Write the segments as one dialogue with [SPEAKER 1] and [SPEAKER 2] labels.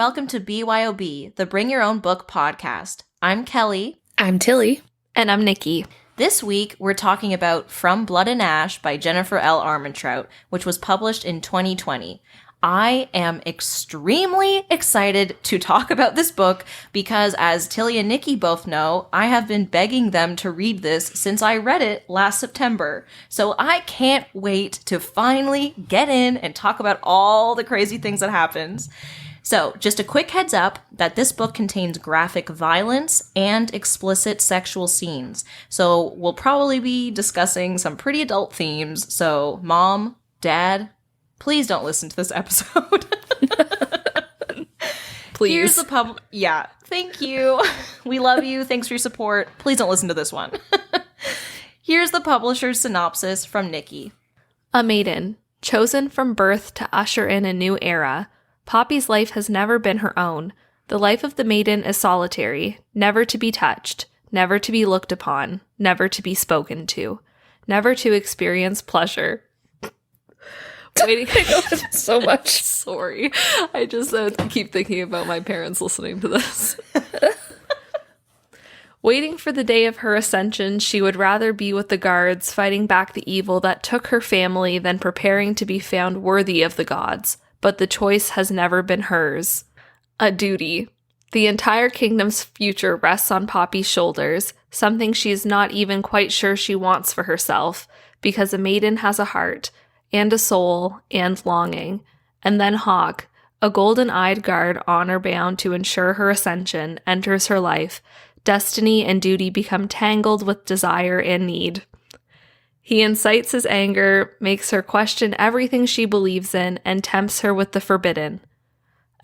[SPEAKER 1] welcome to BYOB, the Bring Your Own Book podcast. I'm Kelly.
[SPEAKER 2] I'm Tilly.
[SPEAKER 3] And I'm Nikki.
[SPEAKER 1] This week, we're talking about From Blood and Ash by Jennifer L. Armentrout, which was published in 2020. I am extremely excited to talk about this book because, as Tilly and Nikki both know, I have been begging them to read this since I read it last September. So I can't wait to finally get in and talk about all the crazy things that happens. So, just a quick heads up that this book contains graphic violence and explicit sexual scenes. So, we'll probably be discussing some pretty adult themes. So, Mom, Dad, please don't listen to this episode.
[SPEAKER 3] Please.
[SPEAKER 1] Here's the Yeah, thank you. We love you. Thanks for your support. Please don't listen to this one. Here's the publisher's synopsis from Nikki.
[SPEAKER 3] A maiden, chosen from birth to usher in a new era. Poppy's life has never been her own. The life of the maiden is solitary, never to be touched, never to be looked upon, never to be spoken to, never to experience pleasure. Waiting
[SPEAKER 2] so much.
[SPEAKER 3] Sorry. I just keep thinking about my parents listening to this. Waiting for the day of her ascension, she would rather be with the guards, fighting back the evil that took her family than preparing to be found worthy of the gods. But the choice has never been hers. A duty. The entire kingdom's future rests on Poppy's shoulders, something she is not even quite sure she wants for herself, because a maiden has a heart, and a soul, and longing. And then Hawk, a golden-eyed guard honor-bound to ensure her ascension, enters her life. Destiny and duty become tangled with desire and need. He incites his anger, makes her question everything she believes in, and tempts her with the forbidden.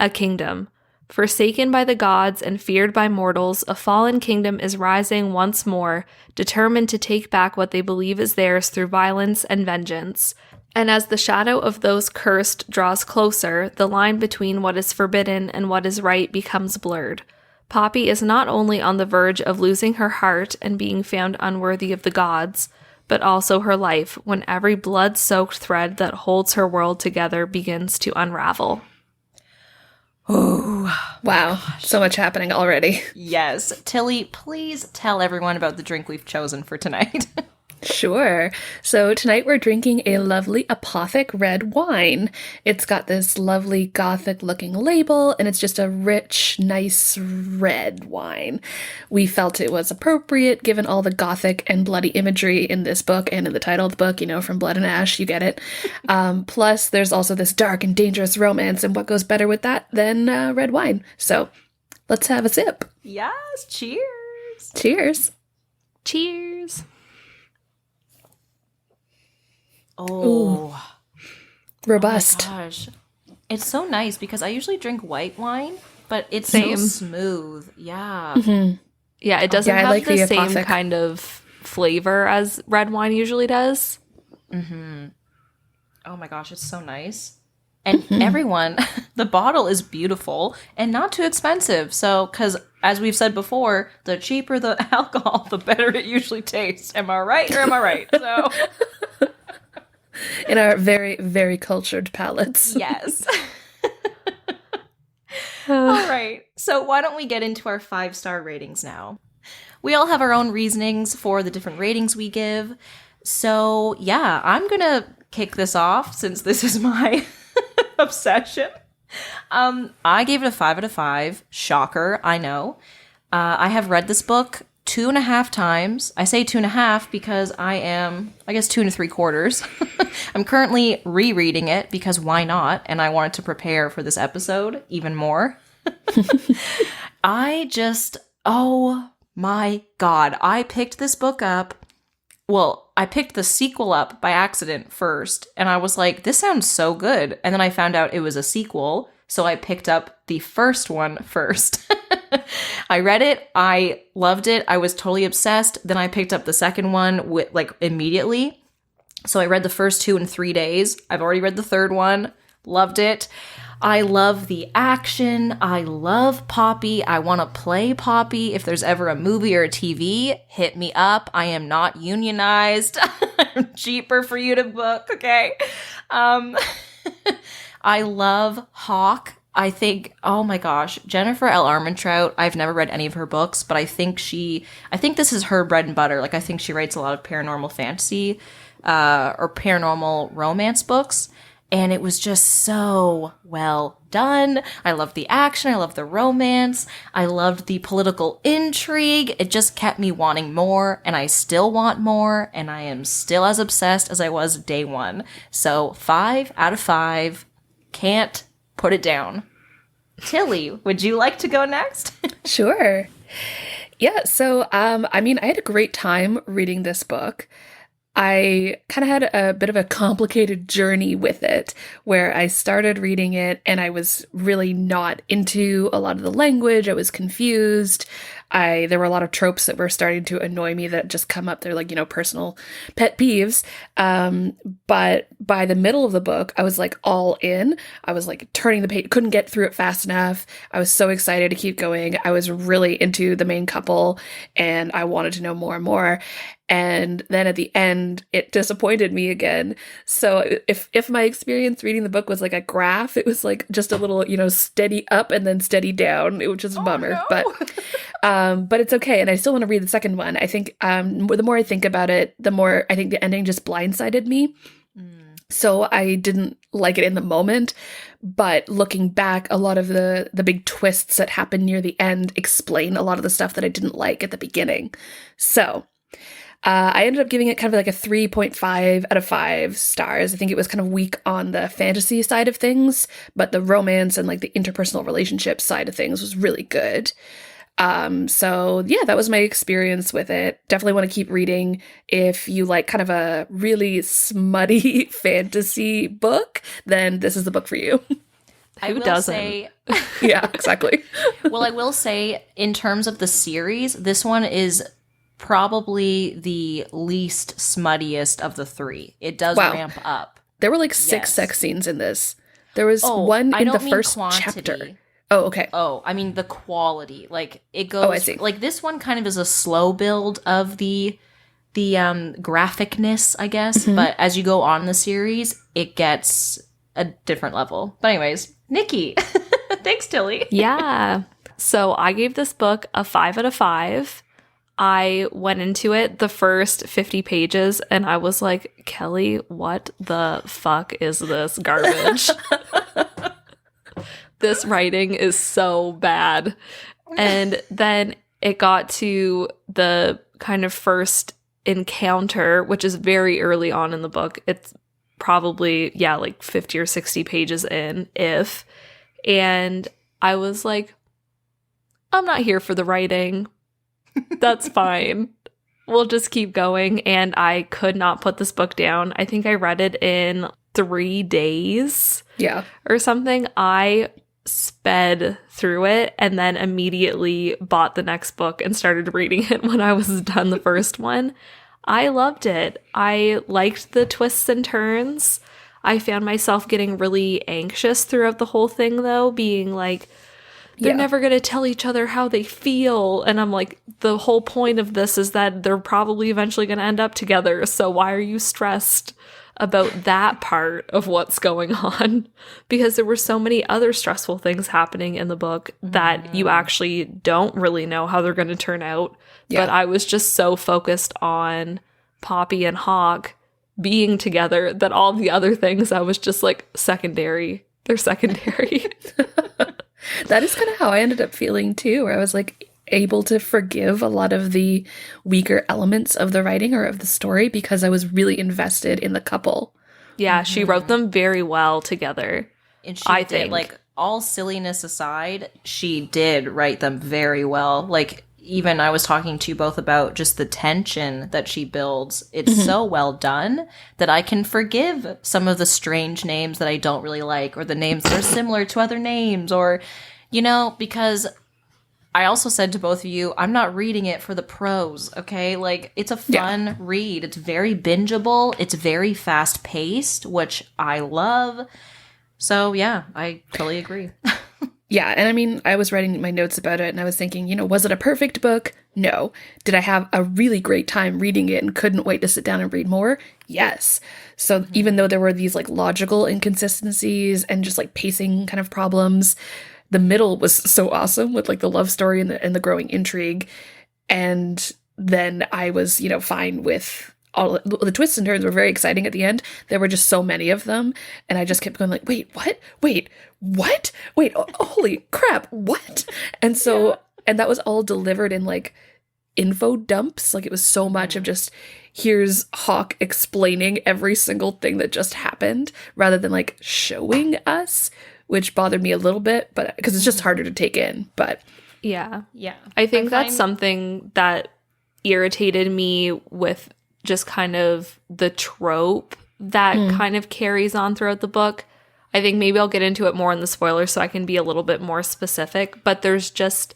[SPEAKER 3] A kingdom. Forsaken by the gods and feared by mortals, a fallen kingdom is rising once more, determined to take back what they believe is theirs through violence and vengeance. And as the shadow of those cursed draws closer, the line between what is forbidden and what is right becomes blurred. Poppy is not only on the verge of losing her heart and being found unworthy of the gods, but also her life when every blood-soaked thread that holds her world together begins to unravel.
[SPEAKER 2] Oh, wow. So much happening already.
[SPEAKER 1] Yes. Tilly, please tell everyone about the drink we've chosen for tonight.
[SPEAKER 2] Sure. So tonight we're drinking a lovely Apothic red wine. It's got this lovely gothic-looking label, and it's just a rich, nice red wine. We felt it was appropriate given all the gothic and bloody imagery in this book and in the title of the book, From Blood and Ash, you get it. Plus, there's also this dark and dangerous romance, and what goes better with that than red wine? So let's have a sip.
[SPEAKER 1] Yes, cheers.
[SPEAKER 2] Cheers.
[SPEAKER 3] Cheers.
[SPEAKER 1] Oh.
[SPEAKER 2] Ooh. Robust.
[SPEAKER 1] Oh my gosh. It's so nice because I usually drink white wine, but it's
[SPEAKER 3] Same.
[SPEAKER 1] so smooth. Yeah.
[SPEAKER 3] Mm-hmm. Yeah, it doesn't have
[SPEAKER 2] like
[SPEAKER 3] the same
[SPEAKER 2] Apothic
[SPEAKER 3] kind of flavor as red wine usually does.
[SPEAKER 1] Mm-hmm. Oh my gosh, it's so nice. And everyone, the bottle is beautiful and not too expensive. So, because as we've said before, the cheaper the alcohol, the better it usually tastes. Am I right or am I right? So...
[SPEAKER 2] In our very, very cultured palates.
[SPEAKER 1] Yes. All right. So why don't we get into our 5-star ratings now? We all have our own reasonings for the different ratings we give. So yeah, I'm going to kick this off since this is my obsession. I gave it a 5 out of 5. Shocker, I know. I have read this book 2.5 times. I say 2.5 because I am, 2 3/4. I'm currently rereading it because why not? And I wanted to prepare for this episode even more. Oh my God. I picked this book up. Well, I picked the sequel up by accident first. And I was like, this sounds so good. And then I found out it was a sequel. So I picked up the first one first. I read it. I loved it. I was totally obsessed. Then I picked up the second one immediately. So I read the first 2 in 3 days. I've already read the third one. Loved it. I love the action. I love Poppy. I want to play Poppy. If there's ever a movie or a TV, hit me up. I am not unionized. I'm cheaper for you to book, okay? I love Hawk I think, oh my gosh, Jennifer L. Armentrout, I've never read any of her books, but I think this is her bread and butter. Like, I think she writes a lot of paranormal fantasy, or paranormal romance books. And it was just so well done. I loved the action. I loved the romance. I loved the political intrigue. It just kept me wanting more, and I still want more, and I am still as obsessed as I was day one. So 5 out of 5. Can't put it down. Tilly, would you like to go next?
[SPEAKER 2] Sure. Yeah, so I mean, I had a great time reading this book. I kind of had a bit of a complicated journey with it, where I started reading it and I was really not into a lot of the language. I was confused. There were a lot of tropes that were starting to annoy me that just come up. They're like, personal pet peeves. But by the middle of the book, I was like all in. I was like turning the page, couldn't get through it fast enough. I was so excited to keep going. I was really into the main couple and I wanted to know more and more. And then at the end, it disappointed me again. So if my experience reading the book was like a graph, it was like just a little, steady up and then steady down. It was just a bummer.
[SPEAKER 1] No.
[SPEAKER 2] But it's okay. And I still want to read the second one. I think the more I think about it, the more I think the ending just blindsided me. So I didn't like it in the moment. But looking back, a lot of the big twists that happen near the end explain a lot of the stuff that I didn't like at the beginning. So I ended up giving it kind of like a 3.5 out of 5 stars. I think it was kind of weak on the fantasy side of things, but the romance and like the interpersonal relationship side of things was really good. So yeah, that was my experience with it. Definitely want to keep reading. If you like kind of a really smutty fantasy book, then this is the book for you.
[SPEAKER 3] Who doesn't?
[SPEAKER 2] Yeah, exactly.
[SPEAKER 1] Well, I will say, in terms of the series, this one is probably the least smuttiest of the 3. It does ramp up.
[SPEAKER 2] There were like 6 sex scenes in this. There was one in the first chapter. Oh, okay.
[SPEAKER 1] Oh, I mean the quality. Like, it goes.
[SPEAKER 2] I see.
[SPEAKER 1] Like, this one kind of is a slow build of the graphicness, I guess.
[SPEAKER 2] Mm-hmm.
[SPEAKER 1] But as you go on in the series, it gets a different level. But anyways, Nikki. Thanks, Tilly.
[SPEAKER 3] Yeah. So I gave this book a 5 out of 5. I went into it the first 50 pages and I was like, Kelly, what the fuck is this garbage? This writing is so bad. And then it got to the kind of first encounter, which is very early on in the book. It's probably, like 50 or 60 pages in, and I was like, I'm not here for the writing. That's fine. We'll just keep going. And I could not put this book down. I think I read it in 3 days.
[SPEAKER 2] Yeah.
[SPEAKER 3] Or something. I sped through it and then immediately bought the next book and started reading it when I was done the first one. I loved it. I liked the twists and turns. I found myself getting really anxious throughout the whole thing, though, being like, they're never going to tell each other how they feel. And I'm like, the whole point of this is that they're probably eventually going to end up together. So why are you stressed about that part of what's going on? Because there were so many other stressful things happening in the book that you actually don't really know how they're going to turn out. Yeah. But I was just so focused on Poppy and Hawk being together that all the other things, I was just like, secondary. They're secondary.
[SPEAKER 2] That is kind of how I ended up feeling too, where I was like able to forgive a lot of the weaker elements of the writing or of the story because I was really invested in the couple.
[SPEAKER 3] Yeah, she wrote them very well together.
[SPEAKER 1] And she did, like, all silliness aside, she did write them very well. Like, even I was talking to you both about just the tension that she builds. It's so well done that I can forgive some of the strange names that I don't really like, or the names that are similar to other names, or, because I also said to both of you, I'm not reading it for the prose, okay? Like, it's a fun read. It's very bingeable. It's very fast paced, which I love. So yeah, I totally agree.
[SPEAKER 2] Yeah, and I mean, I was writing my notes about it, and I was thinking, was it a perfect book? No. Did I have a really great time reading it and couldn't wait to sit down and read more? Yes. So even though there were these like logical inconsistencies and just like pacing kind of problems, the middle was so awesome with like the love story and the growing intrigue. And then I was, fine with all the twists and turns were very exciting at the end. There were just so many of them. And I just kept going like, wait, what? Wait, what? Wait, holy crap, what? And so, and that was all delivered in like info dumps. Like it was so much of just, here's Hawk explaining every single thing that just happened rather than like showing us, which bothered me a little bit, but because it's just harder to take in. But
[SPEAKER 3] yeah.
[SPEAKER 1] I
[SPEAKER 3] think that's something that irritated me with just kind of the trope that kind of carries on throughout the book. I think maybe I'll get into it more in the spoilers so I can be a little bit more specific, but there's just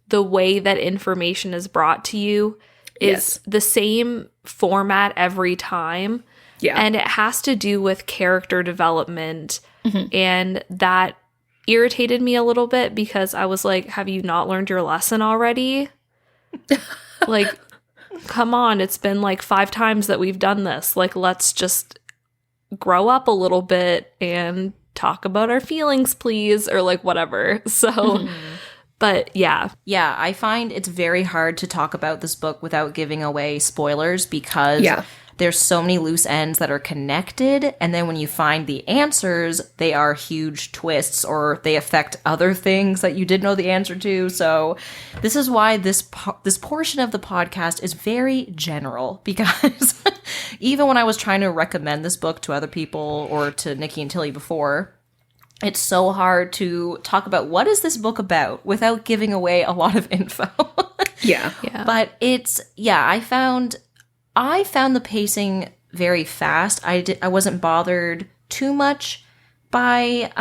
[SPEAKER 3] the way that information is brought to you is the same format every time.
[SPEAKER 2] Yeah.
[SPEAKER 3] And it has to do with character development. And that irritated me a little bit because I was like, have you not learned your lesson already? Like, come on, it's been like 5 times that we've done this. Like, let's just grow up a little bit and talk about our feelings, please, or like whatever. So, but yeah.
[SPEAKER 1] Yeah, I find it's very hard to talk about this book without giving away spoilers because there's so many loose ends that are connected, and then when you find the answers, they are huge twists or they affect other things that you did know the answer to. So this is why this portion of the podcast is very general, because even when I was trying to recommend this book to other people or to Nikki and Tilly before, it's so hard to talk about what is this book about without giving away a lot of info.
[SPEAKER 2] Yeah.
[SPEAKER 1] But it's, I found the pacing very fast. I wasn't bothered too much by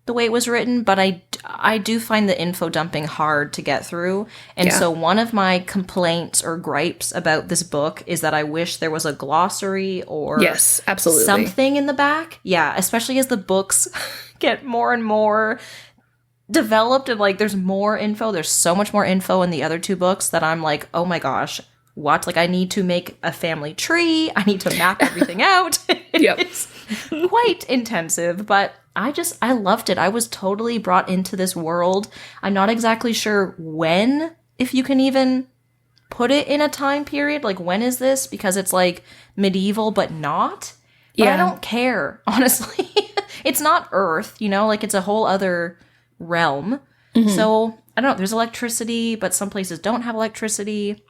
[SPEAKER 1] the way it was written, but I do find the info dumping hard to get through. And so one of my complaints or gripes about this book is that I wish there was a glossary or something in the back. Yeah, especially as the books get more and more developed and like there's more info. There's so much more info in the other 2 books that I'm like, oh my gosh. What? Like, I need to make a family tree. I need to map everything out. It's quite intensive, but I loved it. I was totally brought into this world. I'm not exactly sure when, if you can even put it in a time period. Like, when is this? Because it's like medieval, but not. But I don't care, honestly. It's not Earth, like it's a whole other realm. So, I don't know. There's electricity, but some places don't have electricity.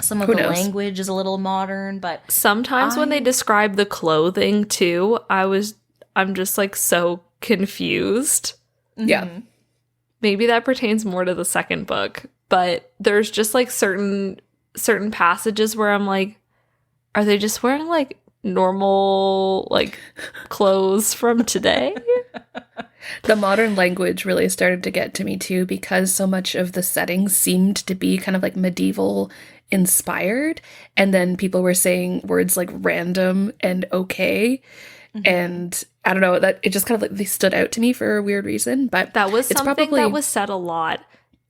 [SPEAKER 1] Some of the language is a little modern, but
[SPEAKER 3] sometimes when they describe the clothing too, I'm just like so confused.
[SPEAKER 2] Yeah.
[SPEAKER 3] Maybe that pertains more to the second book, but there's just like certain passages where I'm like, are they just wearing like normal like clothes from today?
[SPEAKER 2] The modern language really started to get to me too, because so much of the settings seemed to be kind of like medieval inspired, and then people were saying words like random and okay, and I don't know, that it just kind of like they stood out to me for a weird reason. But
[SPEAKER 3] that was something that was said a lot.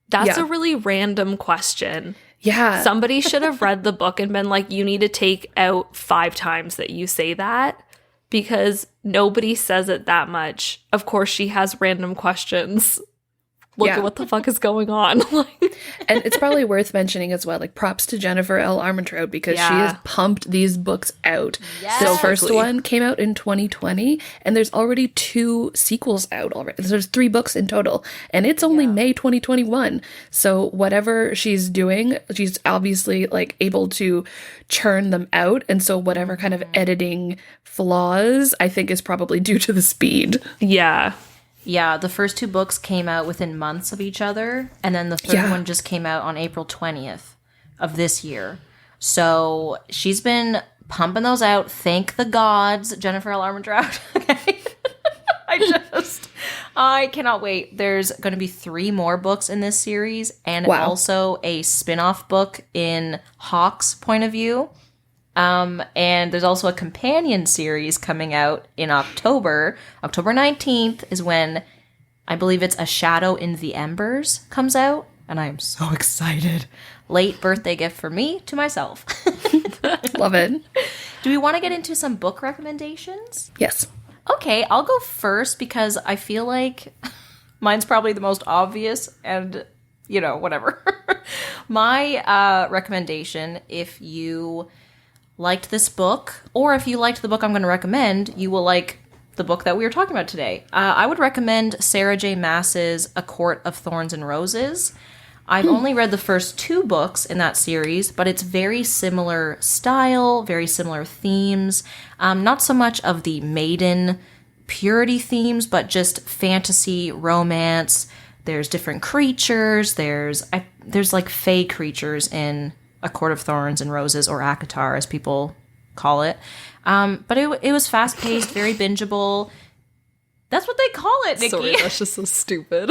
[SPEAKER 3] That's a really random question.
[SPEAKER 2] Yeah.
[SPEAKER 3] Somebody should have read the book and been like, you need to take out 5 times that you say that, because nobody says it that much. Of course, she has random questions. Look at what the fuck is going on.
[SPEAKER 2] And it's probably worth mentioning as well, like props to Jennifer L. Armentrout, because she has pumped these books out. The first one came out in 2020, and there's already 2 sequels out already. There's 3 books in total, and it's only May 2021. So whatever she's doing, she's obviously like able to churn them out. And so whatever kind of editing flaws, I think, is probably due to the speed.
[SPEAKER 3] Yeah.
[SPEAKER 1] Yeah, the first 2 books came out within months of each other, and then the third one just came out on April 20th of this year. So she's been pumping those out. Thank the gods, Jennifer L. Armentrout. Okay. I cannot wait. There's going to be 3 more books in this series, and also a spin-off book in Hawk's point of view. And there's also a companion series coming out in October. October 19th is when I believe it's A Shadow in the Embers comes out. and I am so excited. Late birthday gift for me to myself.
[SPEAKER 2] Love it.
[SPEAKER 1] Do we want to get into some book recommendations?
[SPEAKER 2] Yes.
[SPEAKER 1] Okay, I'll go first because I feel like mine's probably the most obvious and, whatever. My recommendation, if you liked this book, or if you liked the book I'm going to recommend, you will like the book that we were talking about today. I would recommend Sarah J. Maas's A Court of Thorns and Roses. I've only read the first 2 books in that series, but it's very similar style, very similar themes. Not so much of the maiden purity themes, but just fantasy, romance. There's different creatures. There's like fae creatures in A Court of Thorns and Roses, or ACOTAR as people call it. But it was fast-paced, very bingeable. That's what they call it, Nikki.
[SPEAKER 3] Sorry, that's just so stupid.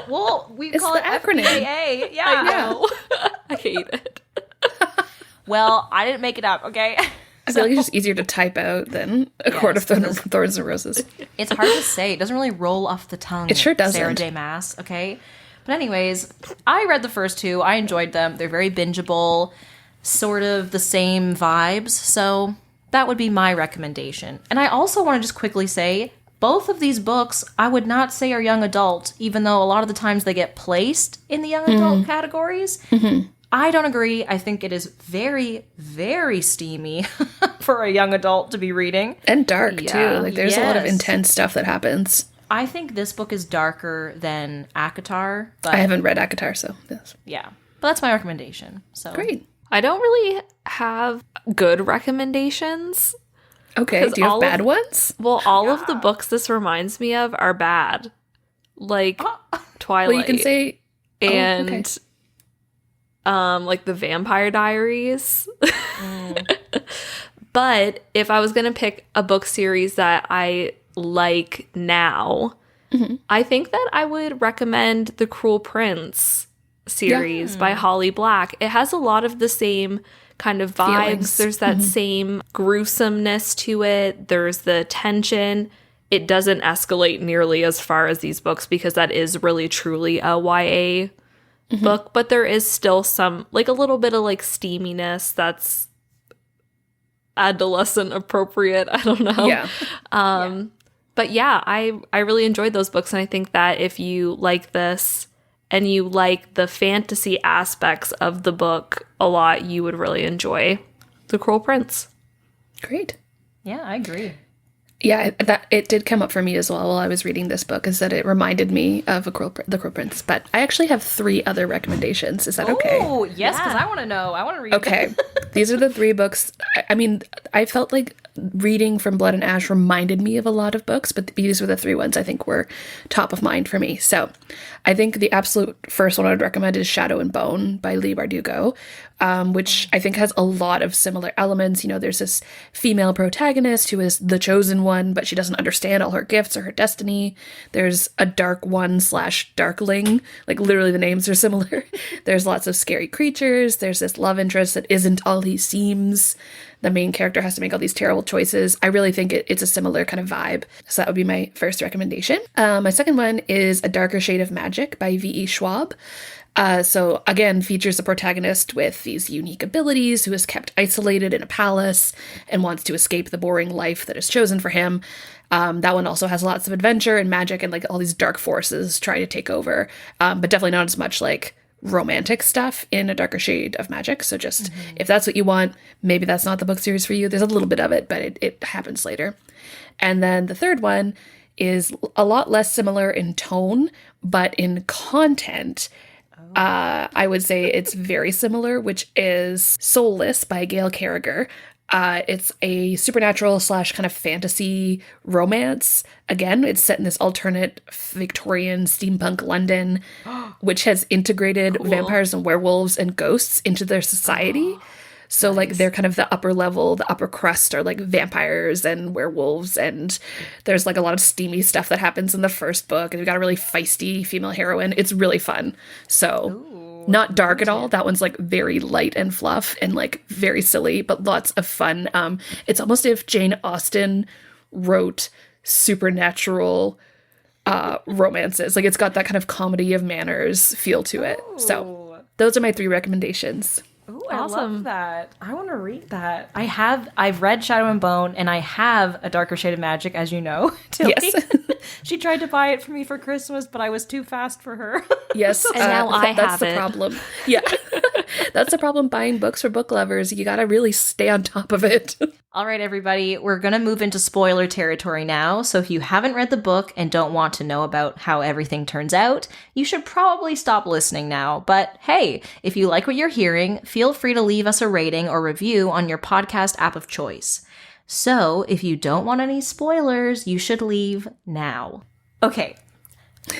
[SPEAKER 1] Well, we
[SPEAKER 2] It's
[SPEAKER 1] call
[SPEAKER 2] the
[SPEAKER 1] it
[SPEAKER 2] acronym.
[SPEAKER 1] FPAA. Yeah.
[SPEAKER 3] I know. I hate it.
[SPEAKER 1] Well, I didn't make it up, okay?
[SPEAKER 2] I feel like it's just easier to type out than A Court of Thorns and Roses.
[SPEAKER 1] It's hard to say. It doesn't really roll off the tongue.
[SPEAKER 2] It sure doesn't.
[SPEAKER 1] Sarah J. Maas, okay? But anyways, I read the first 2. I enjoyed them. They're very bingeable, sort of the same vibes. So that would be my recommendation. And I also want to just quickly say, both of these books, I would not say are young adult, even though a lot of the times they get placed in the young adult categories. Mm-hmm. I don't agree. I think it is very, very steamy for a young adult to be reading.
[SPEAKER 2] And dark,
[SPEAKER 3] Yeah.
[SPEAKER 2] too. Like, there's a lot of
[SPEAKER 1] Yes.
[SPEAKER 2] intense stuff that happens.
[SPEAKER 1] I think this book is darker than ACOTAR, but
[SPEAKER 2] I haven't read ACOTAR, so yes.
[SPEAKER 1] yeah. But that's my recommendation. So
[SPEAKER 2] Great.
[SPEAKER 3] I don't really have good recommendations.
[SPEAKER 2] Okay,
[SPEAKER 3] 'Cause
[SPEAKER 2] do you have
[SPEAKER 3] all
[SPEAKER 2] bad
[SPEAKER 3] of-
[SPEAKER 2] ones?
[SPEAKER 3] Well, all of the books this reminds me of are bad. Like Twilight.
[SPEAKER 2] Well, you can say...
[SPEAKER 3] and
[SPEAKER 2] okay.
[SPEAKER 3] like the Vampire Diaries. But if I was going to pick a book series that I like now, I think that I would recommend The Cruel Prince series by Holly Black. It has a lot of the same kind of vibes.
[SPEAKER 2] Feelings.
[SPEAKER 3] There's that same gruesomeness to it. There's the tension. It doesn't escalate nearly as far as these books because that is really truly a YA book, but there is still some, like, a little bit of like steaminess that's adolescent appropriate. I don't know.
[SPEAKER 2] Yeah.
[SPEAKER 3] But yeah, I really enjoyed those books, and I think that if you like this and you like the fantasy aspects of the book a lot, you would really enjoy The Cruel Prince.
[SPEAKER 2] Great.
[SPEAKER 1] yeah, I agree.
[SPEAKER 2] Yeah, that it did come up for me as well while I was reading this book, is that it reminded me of The Cruel Prince. But I actually have 3 other recommendations. Is that okay?
[SPEAKER 1] Oh, yes, because I want to know. I want to read.
[SPEAKER 2] Okay. These are the 3 books. I mean, I felt like reading From Blood and Ash reminded me of a lot of books, but these were the 3 ones I think were top of mind for me. So I think the absolute first one I would recommend is Shadow and Bone by Leigh Bardugo, which I think has a lot of similar elements. You know, there's this female protagonist who is the chosen one, but she doesn't understand all her gifts or her destiny. There's a dark one / darkling, like literally the names are similar. There's lots of scary creatures. There's this love interest that isn't all he seems. The main character has to make all these terrible choices. I really think it's a similar kind of vibe. So that would be my first recommendation. My second one is A Darker Shade of Magic by V.E. Schwab. So again, features a protagonist with these unique abilities who is kept isolated in a palace and wants to escape the boring life that is chosen for him. That one also has lots of adventure and magic and like all these dark forces trying to take over, but definitely not as much like romantic stuff in A Darker Shade of Magic. So just if that's what you want, maybe that's not the book series for you. There's a little bit of it, but it happens later. And then the third one is a lot less similar in tone, but in content, I would say it's very similar, which is Soulless by Gail Carriger. It's a supernatural / kind of fantasy romance. Again, it's set in this alternate Victorian steampunk London, which has integrated vampires and werewolves and ghosts into their society. So like they're kind of the upper level, the upper crust are like vampires and werewolves, and there's like a lot of steamy stuff that happens in the first book, and we've got a really feisty female heroine. It's really fun. So not dark at all. That one's like very light and fluff and like very silly, but lots of fun. It's almost if Jane Austen wrote supernatural romances. Like, it's got that kind of comedy of manners feel to it. So those are my 3 recommendations.
[SPEAKER 1] Ooh, I love that. I want to read that. I've read Shadow and Bone, and I have A Darker Shade of Magic, as you know, Tilly.
[SPEAKER 2] Yes.
[SPEAKER 1] She tried to buy it for me for Christmas, but I was too fast for her.
[SPEAKER 2] Yes.
[SPEAKER 3] And now I
[SPEAKER 2] that's
[SPEAKER 3] have
[SPEAKER 2] the
[SPEAKER 3] it.
[SPEAKER 2] problem. Yeah. That's the problem buying books for book lovers. You got to really stay on top of it.
[SPEAKER 1] All right, everybody, we're going to move into spoiler territory now. So if you haven't read the book and don't want to know about how everything turns out, you should probably stop listening now. But hey, if you like what you're hearing, feel free to leave us a rating or review on your podcast app of choice. So if you don't want any spoilers, you should leave now. Okay.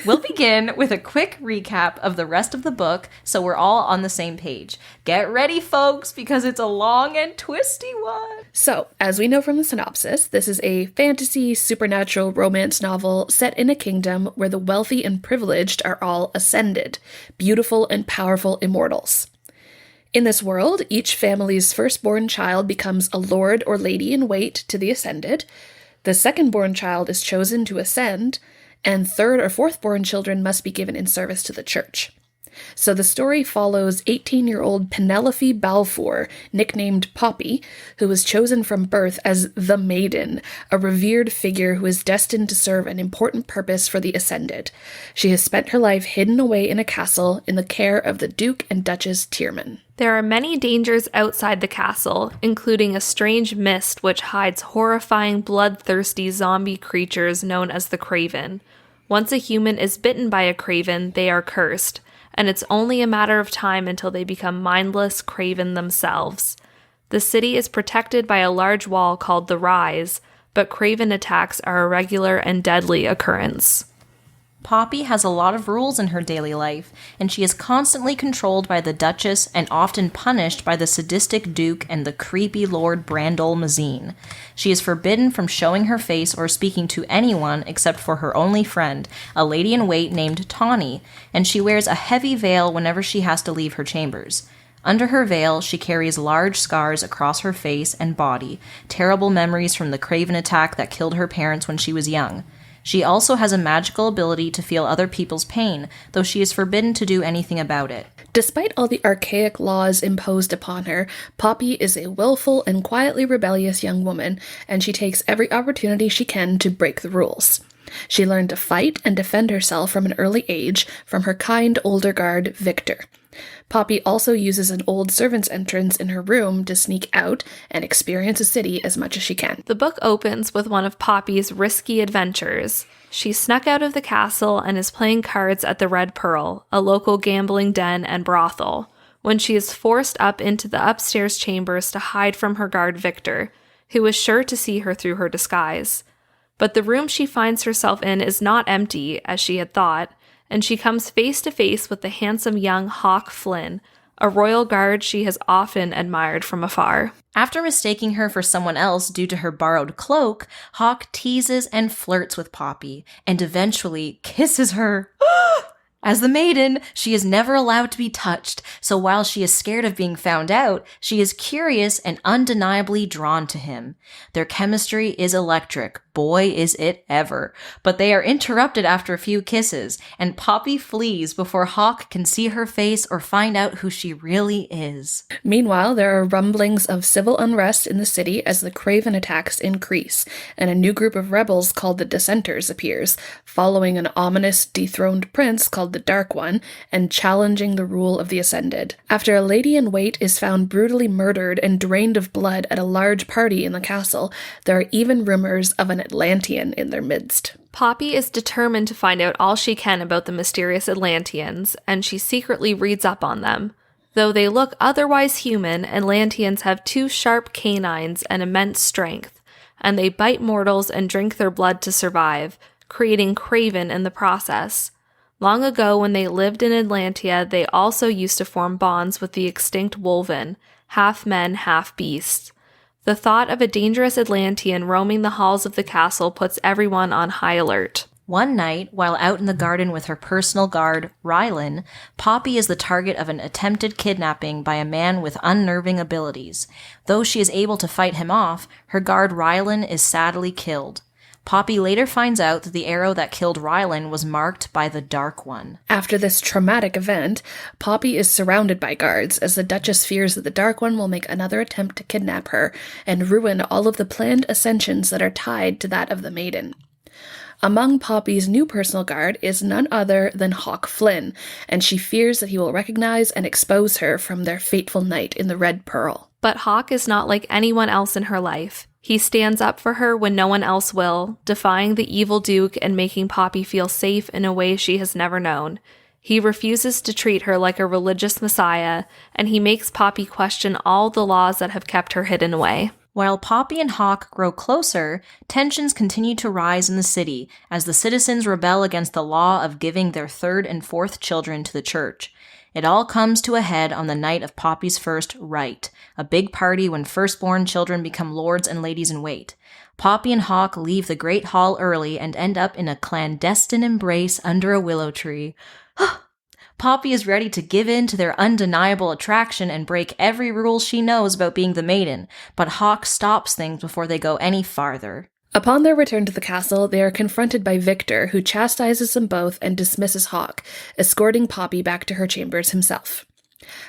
[SPEAKER 1] We'll begin with a quick recap of the rest of the book so we're all on the same page. Get ready, folks, because it's a long and twisty one.
[SPEAKER 2] So, as we know from the synopsis, this is a fantasy, supernatural romance novel set in a kingdom where the wealthy and privileged are all ascended, beautiful and powerful immortals. In this world, each family's firstborn child becomes a lord or lady in wait to the ascended, the secondborn child is chosen to ascend, and third or fourth-born children must be given in service to the church. So the story follows 18-year-old Penelope Balfour, nicknamed Poppy, who was chosen from birth as the Maiden, a revered figure who is destined to serve an important purpose for the Ascended. She has spent her life hidden away in a castle in the care of the Duke and Duchess Tierman.
[SPEAKER 3] There are many dangers outside the castle, including a strange mist which hides horrifying, bloodthirsty zombie creatures known as the Craven. Once a human is bitten by a Craven, they are cursed, and it's only a matter of time until they become mindless Craven themselves. The city is protected by a large wall called the Rise, but Craven attacks are a regular and deadly occurrence.
[SPEAKER 1] Poppy has a lot of rules in her daily life, and she is constantly controlled by the Duchess and often punished by the sadistic Duke and the creepy Lord Brandol Mazine. She is forbidden from showing her face or speaking to anyone except for her only friend, a lady-in-wait named Tawny, and she wears a heavy veil whenever she has to leave her chambers. Under her veil, she carries large scars across her face and body, terrible memories from the Craven attack that killed her parents when she was young. She also has a magical ability to feel other people's pain, though she is forbidden to do anything about it.
[SPEAKER 2] Despite all the archaic laws imposed upon her, Poppy is a willful and quietly rebellious young woman, and she takes every opportunity she can to break the rules. She learned to fight and defend herself from an early age from her kind older guard, Victor. Poppy also uses an old servant's entrance in her room to sneak out and experience a city as much as she can.
[SPEAKER 3] The book opens with one of Poppy's risky adventures. She snuck out of the castle and is playing cards at the Red Pearl, a local gambling den and brothel, when she is forced up into the upstairs chambers to hide from her guard Victor, who is sure to see her through her disguise. But the room she finds herself in is not empty, as she had thought, and she comes face to face with the handsome young Hawk Flynn, a royal guard she has often admired from afar.
[SPEAKER 1] After mistaking her for someone else due to her borrowed cloak, Hawk teases and flirts with Poppy, and eventually kisses her. As the maiden, she is never allowed to be touched, so while she is scared of being found out, she is curious and undeniably drawn to him. Their chemistry is electric. Boy, is it ever. But they are interrupted after a few kisses, and Poppy flees before Hawk can see her face or find out who she really is.
[SPEAKER 2] Meanwhile, there are rumblings of civil unrest in the city as the Craven attacks increase, and a new group of rebels called the Dissenters appears, following an ominous dethroned prince called the Dark One, and challenging the rule of the Ascended. After a lady-in-wait is found brutally murdered and drained of blood at a large party in the castle, there are even rumors of an Atlantean in their midst.
[SPEAKER 3] Poppy is determined to find out all she can about the mysterious Atlanteans, and she secretly reads up on them. Though they look otherwise human, Atlanteans have 2 sharp canines and immense strength, and they bite mortals and drink their blood to survive, creating Craven in the process. Long ago, when they lived in Atlantia, they also used to form bonds with the extinct Wolven, half men, half beasts. The thought of a dangerous Atlantean roaming the halls of the castle puts everyone on high alert.
[SPEAKER 1] One night, while out in the garden with her personal guard, Rylan, Poppy is the target of an attempted kidnapping by a man with unnerving abilities. Though she is able to fight him off, her guard Rylan is sadly killed. Poppy later finds out that the arrow that killed Rylan was marked by the Dark One.
[SPEAKER 2] After this traumatic event, Poppy is surrounded by guards as the Duchess fears that the Dark One will make another attempt to kidnap her and ruin all of the planned ascensions that are tied to that of the maiden. Among Poppy's new personal guard is none other than Hawk Flynn, and she fears that he will recognize and expose her from their fateful night in the Red Pearl.
[SPEAKER 3] But Hawk is not like anyone else in her life. He stands up for her when no one else will, defying the evil Duke and making Poppy feel safe in a way she has never known. He refuses to treat her like a religious messiah, and he makes Poppy question all the laws that have kept her hidden away.
[SPEAKER 1] While Poppy and Hawk grow closer, tensions continue to rise in the city as the citizens rebel against the law of giving their third and fourth children to the church. It all comes to a head on the night of Poppy's first rite, a big party when firstborn children become lords and ladies in wait. Poppy and Hawk leave the Great Hall early and end up in a clandestine embrace under a willow tree. Poppy is ready to give in to their undeniable attraction and break every rule she knows about being the maiden, but Hawk stops things before they go any farther.
[SPEAKER 2] Upon their return to the castle, they are confronted by Victor, who chastises them both and dismisses Hawk, escorting Poppy back to her chambers himself.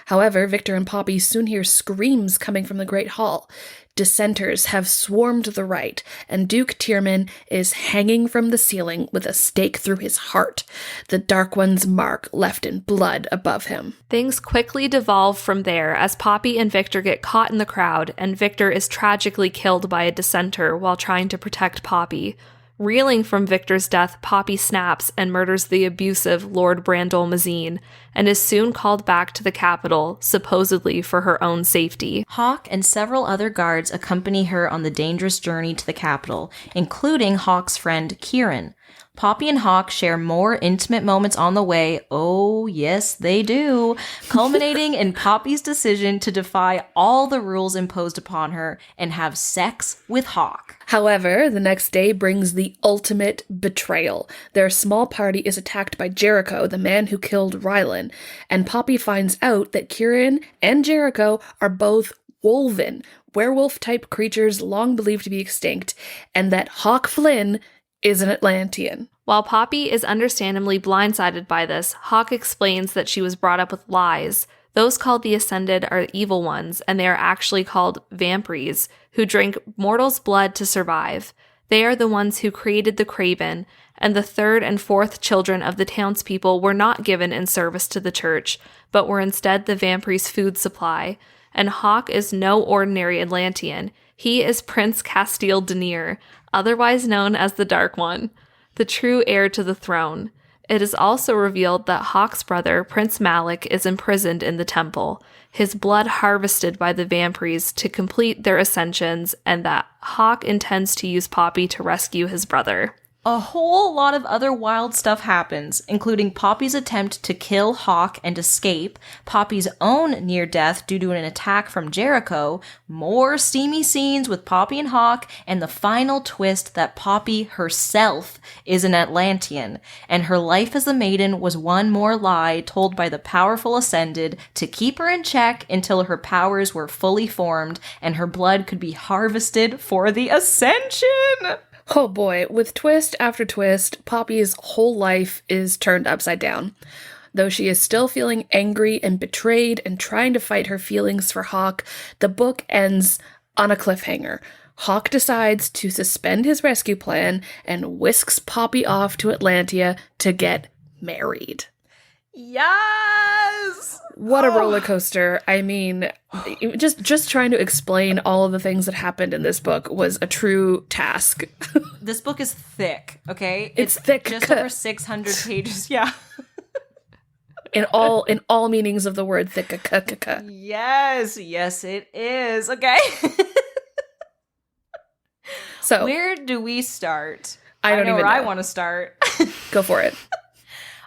[SPEAKER 2] However, Victor and Poppy soon hear screams coming from the Great Hall. Dissenters have swarmed the rite, and Duke Tierman is hanging from the ceiling with a stake through his heart, the Dark One's mark left in blood above him.
[SPEAKER 3] Things quickly devolve from there as Poppy and Victor get caught in the crowd, and Victor is tragically killed by a dissenter while trying to protect Poppy. Reeling from Victor's death, Poppy snaps and murders the abusive Lord Brandol Mazine, and is soon called back to the capital, supposedly for her own safety.
[SPEAKER 1] Hawk and several other guards accompany her on the dangerous journey to the capital, including Hawk's friend Kieran. Poppy and Hawk share more intimate moments on the way, oh yes they do, culminating in Poppy's decision to defy all the rules imposed upon her and have sex with Hawk.
[SPEAKER 2] However, the next day brings the ultimate betrayal. Their small party is attacked by Jericho, the man who killed Rylan, and Poppy finds out that Kieran and Jericho are both wolven, werewolf-type creatures long believed to be extinct, and that Hawk Flynn is an Atlantean.
[SPEAKER 3] While Poppy is understandably blindsided by this, Hawk explains that she was brought up with lies. Those called the Ascended are evil ones, and they are actually called vampires, who drink mortals' blood to survive. They are the ones who created the Craven, and the third and fourth children of the townspeople were not given in service to the church, but were instead the vampires' food supply. And Hawk is no ordinary Atlantean. He is Prince Castile Denier, otherwise known as the Dark One, the true heir to the throne. It is also revealed that Hawk's brother, Prince Malik, is imprisoned in the temple, his blood harvested by the vampires to complete their ascensions, and that Hawk intends to use Poppy to rescue his brother.
[SPEAKER 1] A whole lot of other wild stuff happens, including Poppy's attempt to kill Hawk and escape, Poppy's own near death due to an attack from Jericho, more steamy scenes with Poppy and Hawk, and the final twist that Poppy herself is an Atlantean, and her life as a maiden was one more lie told by the powerful Ascended to keep her in check until her powers were fully formed and her blood could be harvested for the Ascension!
[SPEAKER 2] Oh boy, with twist after twist, Poppy's whole life is turned upside down. Though she is still feeling angry and betrayed and trying to fight her feelings for Hawk, the book ends on a cliffhanger. Hawk decides to suspend his rescue plan and whisks Poppy off to Atlantia to get married.
[SPEAKER 1] Yes!
[SPEAKER 2] What a roller coaster. I mean, just trying to explain all of the things that happened in this book was a true task.
[SPEAKER 1] This book is thick, okay?
[SPEAKER 2] It's thick.
[SPEAKER 1] Just over 600 pages, yeah.
[SPEAKER 2] in all meanings of the word thick.
[SPEAKER 1] Yes, it is. Okay.
[SPEAKER 2] So,
[SPEAKER 1] where do we start?
[SPEAKER 2] I don't
[SPEAKER 1] know
[SPEAKER 2] even
[SPEAKER 1] where
[SPEAKER 2] know.
[SPEAKER 1] I want to start.
[SPEAKER 2] Go for it.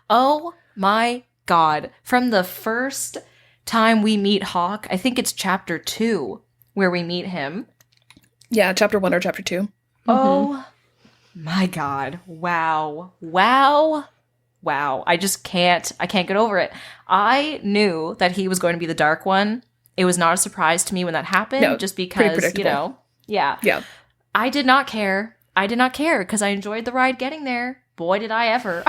[SPEAKER 1] Oh my God. From the first time we meet Hawk, I think it's chapter 2 where we meet him.
[SPEAKER 2] Yeah, chapter 1 or chapter 2.
[SPEAKER 1] Oh my God. Wow. I can't get over it. I knew that he was going to be the Dark One. It was not a surprise to me when that happened,
[SPEAKER 2] No,
[SPEAKER 1] just
[SPEAKER 2] pretty
[SPEAKER 1] because,
[SPEAKER 2] predictable.
[SPEAKER 1] Yeah.
[SPEAKER 2] Yeah.
[SPEAKER 1] I did not care I did not care because I enjoyed the ride getting there. Boy, did I ever.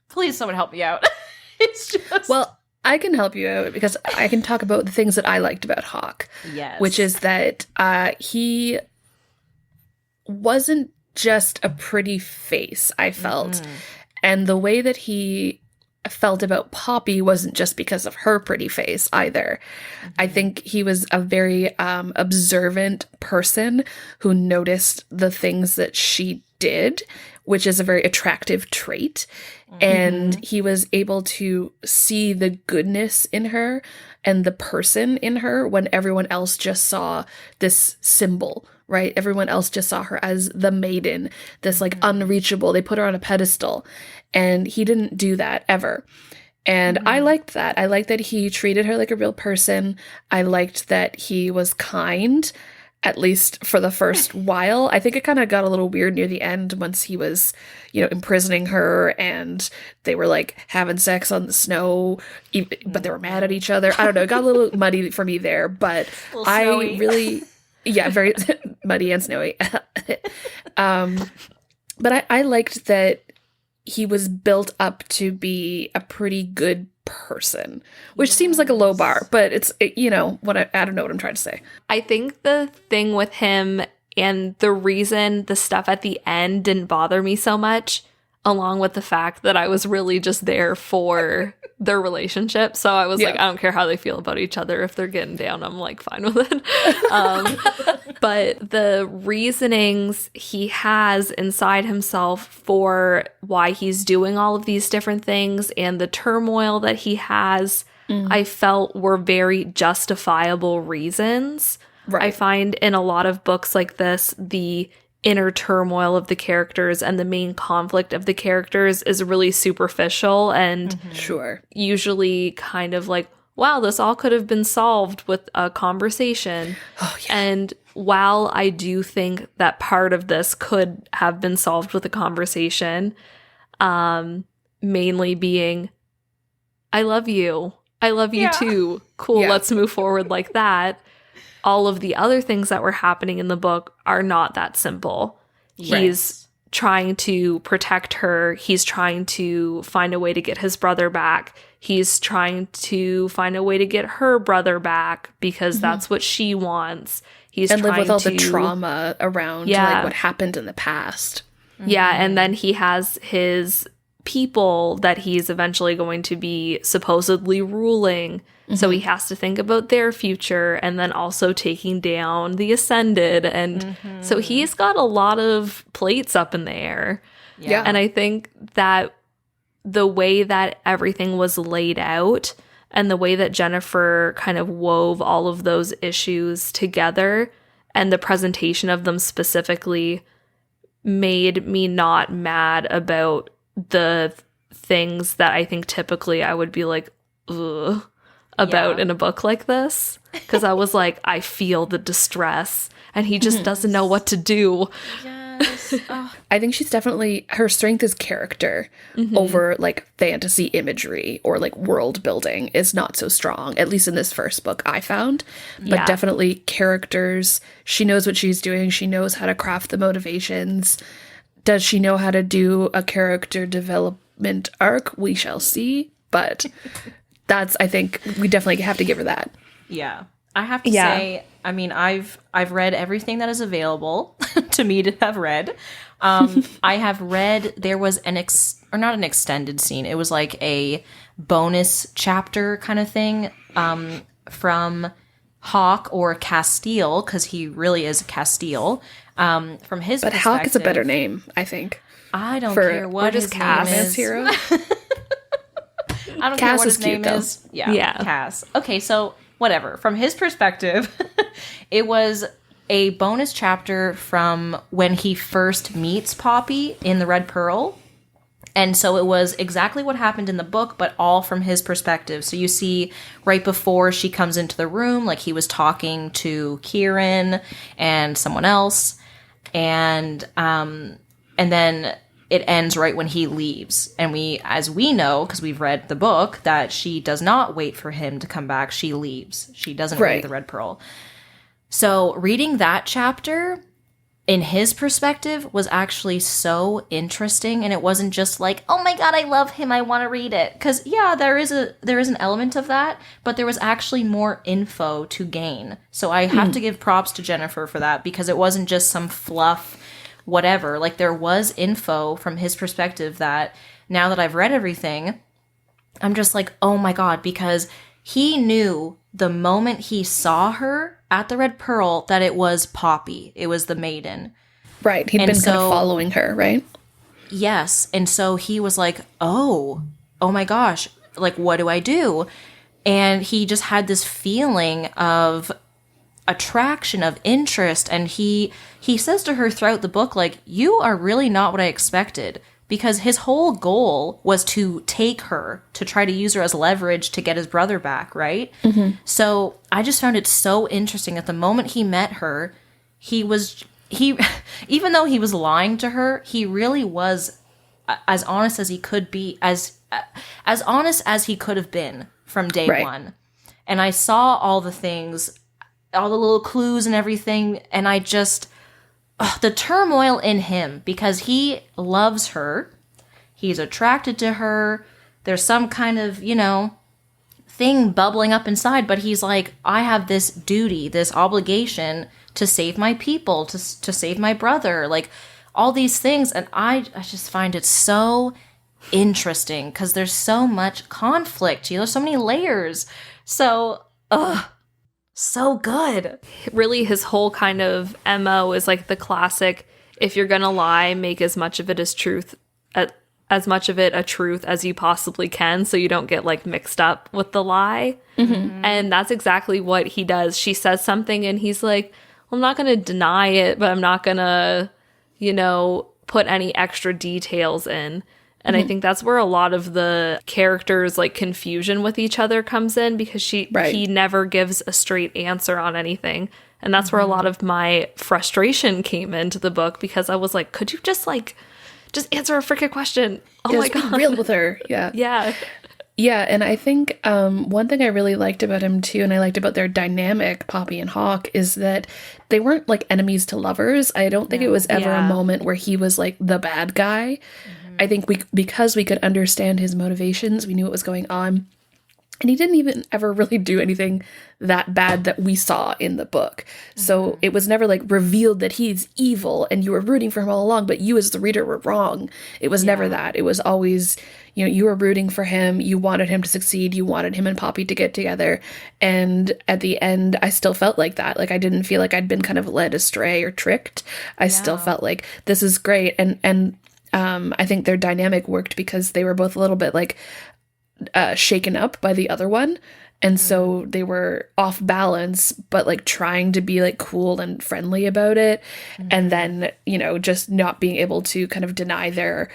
[SPEAKER 1] Please someone help me out. It's just.
[SPEAKER 2] Well, I can help you out because I can talk about the things that I liked about Hawk.
[SPEAKER 1] Yes.
[SPEAKER 2] Which is that he wasn't just a pretty face, I felt. And the way that he felt about Poppy wasn't just because of her pretty face either. I think he was a very observant person who noticed the things that she did, which is a very attractive trait. And he was able to see the goodness in her and the person in her when everyone else just saw this symbol, right? Everyone else just saw her as the maiden, this like unreachable. They put her on a pedestal, and he didn't do that ever. And I liked that. I liked that he treated her like a real person. I liked that he was kind, at least for the first while. I think it kind of got a little weird near the end once he was, imprisoning her and they were like having sex on the snow, but they were mad at each other. I don't know. It got a little muddy for me there, but I really, very muddy and snowy. But I liked that he was built up to be a pretty good person, which seems like a low bar, but I don't know what I'm trying to say.
[SPEAKER 3] I think the thing with him and the reason the stuff at the end didn't bother me so much, along with the fact that I was really just there for their relationship. So I was like, I don't care how they feel about each other. If they're getting down, I'm like fine with it. But the reasonings he has inside himself for why he's doing all of these different things and the turmoil that he has, I felt were very justifiable reasons. Right. I find in a lot of books like this, the inner turmoil of the characters and the main conflict of the characters is really superficial and usually kind of like, wow, this all could have been solved with a conversation. Oh, yeah. And while I do think that part of this could have been solved with a conversation, mainly being, I love you. I love you too. Cool, let's move forward like that. All of the other things that were happening in the book are not that simple. Right. He's trying to protect her. He's trying to find a way to get his brother back. He's trying to find a way to get her brother back because that's what she wants. He's
[SPEAKER 2] and
[SPEAKER 3] trying
[SPEAKER 2] live with all
[SPEAKER 3] to
[SPEAKER 2] the trauma around like what happened in the past.
[SPEAKER 3] Yeah, and then he has his people that he's eventually going to be supposedly ruling. So he has to think about their future and then also taking down the Ascended. And so he's got a lot of plates up in the air. Yeah. And I think that the way that everything was laid out and the way that Jennifer kind of wove all of those issues together and the presentation of them specifically made me not mad about the things that I think typically I would be like, ugh, about in a book like this. Because I was like, I feel the distress and he just doesn't know what to do.
[SPEAKER 1] Yes. Oh.
[SPEAKER 2] I think she's definitely, her strength is character over like fantasy imagery or like world building is not so strong, at least in this first book I found. But definitely characters, she knows what she's doing. She knows how to craft the motivations. Does she know how to do a character development arc? We shall see. But that's, I think, we definitely have to give her that.
[SPEAKER 1] Yeah. I have to say, I mean, I've read everything that is available to me to have read. I have read, there was not an extended scene. It was like a bonus chapter kind of thing from Hawk or Castile, because he really is Castile. From his perspective. But
[SPEAKER 2] Hawk is a better name, I think.
[SPEAKER 1] I don't care what his name is.
[SPEAKER 2] Hero.
[SPEAKER 1] I don't care what his name is. Yeah, Cass. Okay, so whatever. From his perspective, it was a bonus chapter from when he first meets Poppy in the Red Pearl. And so it was exactly what happened in the book, but all from his perspective. So you see right before she comes into the room, like he was talking to Kieran and someone else. And then it ends right when he leaves. And as we know, because we've read the book, that she does not wait for him to come back. She leaves. She doesn't read the Red Pearl. So reading that chapter in his perspective was actually so interesting, and it wasn't just like, oh my god, I love him, I want to read it. Because yeah, there is an element of that, but there was actually more info to gain. So I have to give props to Jennifer for that, because it wasn't just some fluff whatever. Like, there was info from his perspective that now that I've read everything, I'm just like, oh my god, because he knew the moment he saw her at the Red Pearl that it was Poppy. It was the maiden.
[SPEAKER 2] Right. He'd been kind of following her, right?
[SPEAKER 1] Yes. And so he was like, oh my gosh, like, what do I do? And he just had this feeling of attraction, of interest. And he says to her throughout the book, like, you are really not what I expected. Because his whole goal was to take her, to try to use her as leverage to get his brother back, right? Mm-hmm. So I just found it so interesting that the moment he met her, he even though he was lying to her, he really was as honest as he could be, as honest as he could have been from day one. And I saw all the things, all the little clues and everything, and I just... the turmoil in him, because he loves her, he's attracted to her, there's some kind of, thing bubbling up inside, but he's like, I have this duty, this obligation to save my people, to save my brother, like, all these things, and I just find it so interesting, because there's so much conflict, there's so many layers, so, so good.
[SPEAKER 3] Really, his whole kind of MO is like the classic, if you're gonna lie, make as much of it as truth, as much of it a truth as you possibly can, so you don't get like mixed up with the lie. Mm-hmm. And that's exactly what he does. She says something and he's like, well, I'm not gonna deny it, but I'm not gonna, put any extra details in. And I think that's where a lot of the characters' like confusion with each other comes in, because he never gives a straight answer on anything. And that's where a lot of my frustration came into the book, because I was like, could you just answer a freaking question? Oh my god.
[SPEAKER 2] Be real with her. Yeah.
[SPEAKER 3] Yeah.
[SPEAKER 2] Yeah, and I think one thing I really liked about him too, and I liked about their dynamic, Poppy and Hawk, is that they weren't like enemies to lovers. I don't think it was ever a moment where he was like the bad guy. I think because we could understand his motivations, we knew what was going on. And he didn't even ever really do anything that bad that we saw in the book. So it was never like revealed that he's evil and you were rooting for him all along, but you as the reader were wrong. It was never that. It was always, you were rooting for him. You wanted him to succeed. You wanted him and Poppy to get together. And at the end, I still felt like that. Like, I didn't feel like I'd been kind of led astray or tricked. I still felt like this is great. And I think their dynamic worked because they were both a little bit like shaken up by the other one. And so they were off balance, but like trying to be like cool and friendly about it. And then, just not being able to kind of deny their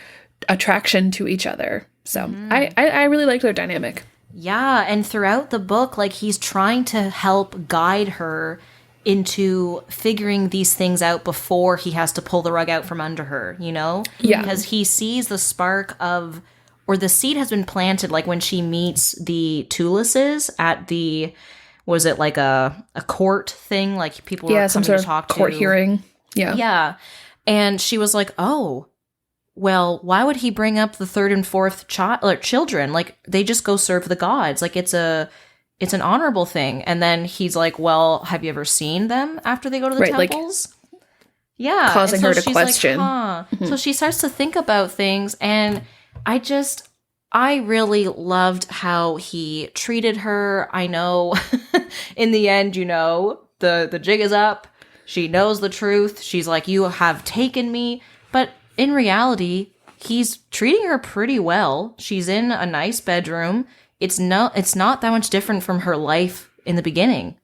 [SPEAKER 2] attraction to each other. So I really liked their dynamic.
[SPEAKER 1] Yeah. And throughout the book, like, he's trying to help guide her into figuring these things out before he has to pull the rug out from under her, Yeah. Because he sees the spark of, or the seed has been planted, like when she meets the Tulises at the, was it like a court thing? Like, people were coming
[SPEAKER 2] some sort
[SPEAKER 1] to talk
[SPEAKER 2] of court
[SPEAKER 1] to.
[SPEAKER 2] hearing. Yeah.
[SPEAKER 1] Yeah. And she was like, oh, well, why would he bring up the third and fourth children? Like, they just go serve the gods. Like, it's an honorable thing. And then he's like, well, have you ever seen them after they go to the temples? Like, yeah.
[SPEAKER 2] Causing her to question.
[SPEAKER 1] Like, huh. So she starts to think about things, and I really loved how he treated her. I know in the end, the jig is up. She knows the truth. She's like, you have taken me. But in reality, he's treating her pretty well. She's in a nice bedroom. It's not that much different from her life in the beginning,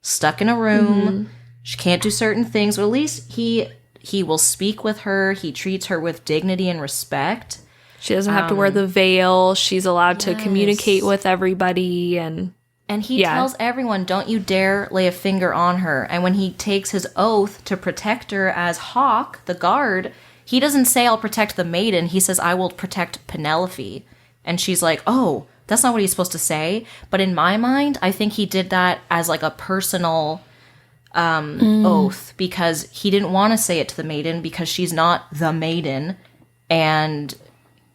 [SPEAKER 1] stuck in a room. She can't do certain things, but at least he will speak with her. He treats her with dignity and respect.
[SPEAKER 3] She doesn't have to wear the veil. She's allowed to communicate with everybody. And
[SPEAKER 1] he tells everyone, don't you dare lay a finger on her. And when he takes his oath to protect her as Hawk, the guard, he doesn't say I'll protect the maiden. He says I will protect Penelope. And she's like, oh, that's not what he's supposed to say. But in my mind, I think he did that as like a personal oath, because he didn't want to say it to the maiden because she's not the maiden. And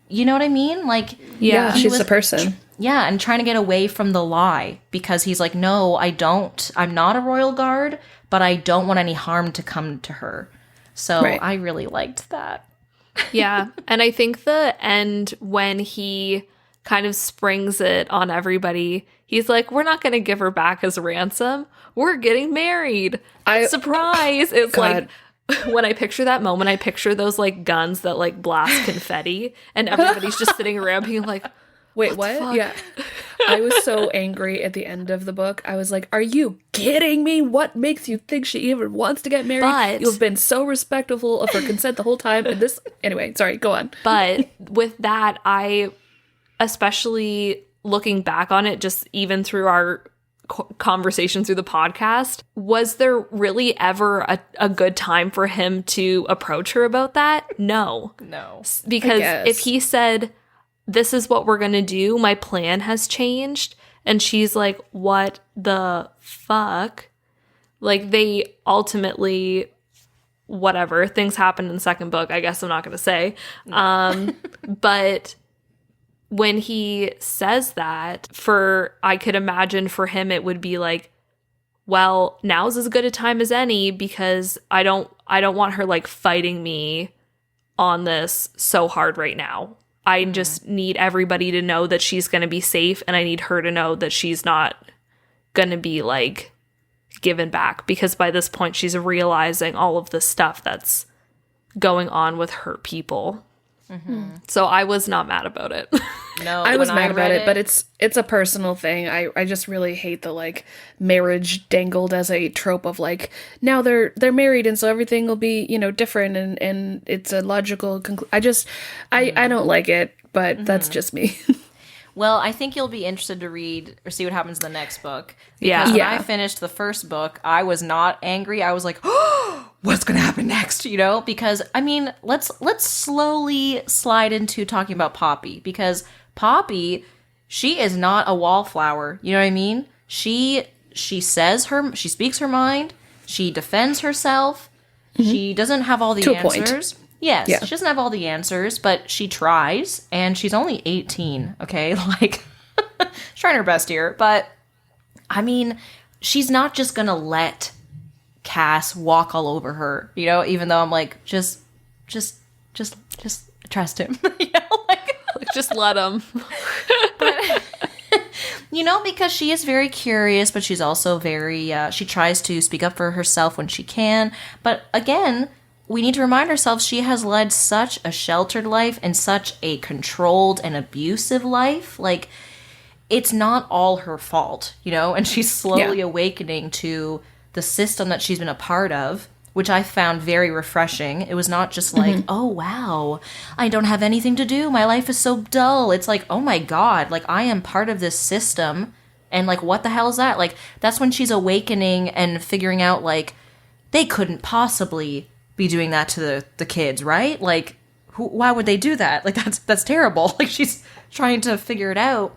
[SPEAKER 1] you know what I mean? Like,
[SPEAKER 2] yeah, she's a person.
[SPEAKER 1] Yeah, and trying to get away from the lie, because he's like, no, I don't. I'm not a royal guard, but I don't want any harm to come to her. So I really liked that.
[SPEAKER 3] Yeah, and I think the end, when he kind of springs it on everybody, he's like, we're not going to give her back as ransom. We're getting married. Surprise! It's God. Like, when I picture that moment, I picture those like guns that like blast confetti, and everybody's just sitting around being like,
[SPEAKER 2] wait, what? Yeah. I was so angry at the end of the book. I was like, are you kidding me? What makes you think she even wants to get married?
[SPEAKER 3] But
[SPEAKER 2] you've been so respectful of her consent the whole time. And this, anyway, sorry, go on.
[SPEAKER 3] But with that, I, especially looking back on it, just even through our conversation through the podcast, was there really ever a good time for him to approach her about that? No. Because if he said, this is what we're going to do, my plan has changed, and she's like, what the fuck? Like, they ultimately, whatever, things happened in the second book, I guess I'm not going to say. But when he says that, I could imagine for him it would be like, well, now's as good a time as any, because I don't want her like fighting me on this so hard right now. I just need everybody to know that she's going to be safe, and I need her to know that she's not going to be like given back, because by this point she's realizing all of the stuff that's going on with her people. So I was not mad about it.
[SPEAKER 1] No,
[SPEAKER 2] I was mad about it, but it's a personal thing. I just really hate the like marriage dangled as a trope of like, now they're married and so everything will be, you know, different and it's a logical conclusion. I don't like it, but that's just me.
[SPEAKER 1] Well, I think you'll be interested to read or see what happens in the next book.
[SPEAKER 3] Yeah.
[SPEAKER 1] Because when I finished the first book, I was not angry. I was like, oh, what's going to happen next? You know, because I mean, let's slowly slide into talking about Poppy, because Poppy, she is not a wallflower. You know what I mean? She speaks her mind. She defends herself. She doesn't have all the answers. Yes, she doesn't have all the answers, but she tries, and she's only 18, okay? Like, she's trying her best here, but, I mean, she's not just gonna let Cass walk all over her, you know, even though I'm like, just trust him, you know, like,
[SPEAKER 3] just let him.
[SPEAKER 1] But, you know, because she is very curious, but she's also very, she tries to speak up for herself when she can, but again, we need to remind ourselves she has led such a sheltered life and such a controlled and abusive life. Like, it's not all her fault, you know? And she's slowly awakening to the system that she's been a part of, which I found very refreshing. It was not just like, oh, wow, I don't have anything to do. My life is so dull. It's like, oh my God, like, I am part of this system. And like, what the hell is that? Like, that's when she's awakening and figuring out, like, they couldn't possibly be doing that to the kids, right? Like, why would they do that? Like, that's terrible. Like, she's trying to figure it out.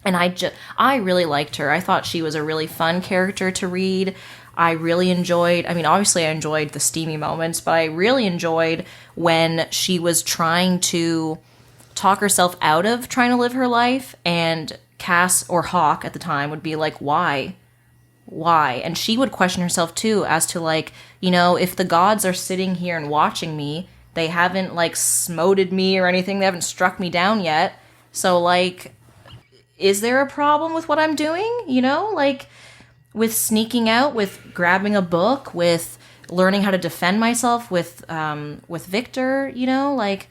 [SPEAKER 1] And I really liked her. I thought she was a really fun character to read. I really enjoyed, I mean, obviously I enjoyed the steamy moments, but I really enjoyed when she was trying to talk herself out of trying to live her life, and Cass, or Hawk at the time, would be like, why? And she would question herself too, as to like, you know, if the gods are sitting here and watching me, they haven't like smoted me or anything, they haven't struck me down yet, so like, is there a problem with what I'm doing? You know, like, with sneaking out, with grabbing a book, with learning how to defend myself with Victor, you know, like,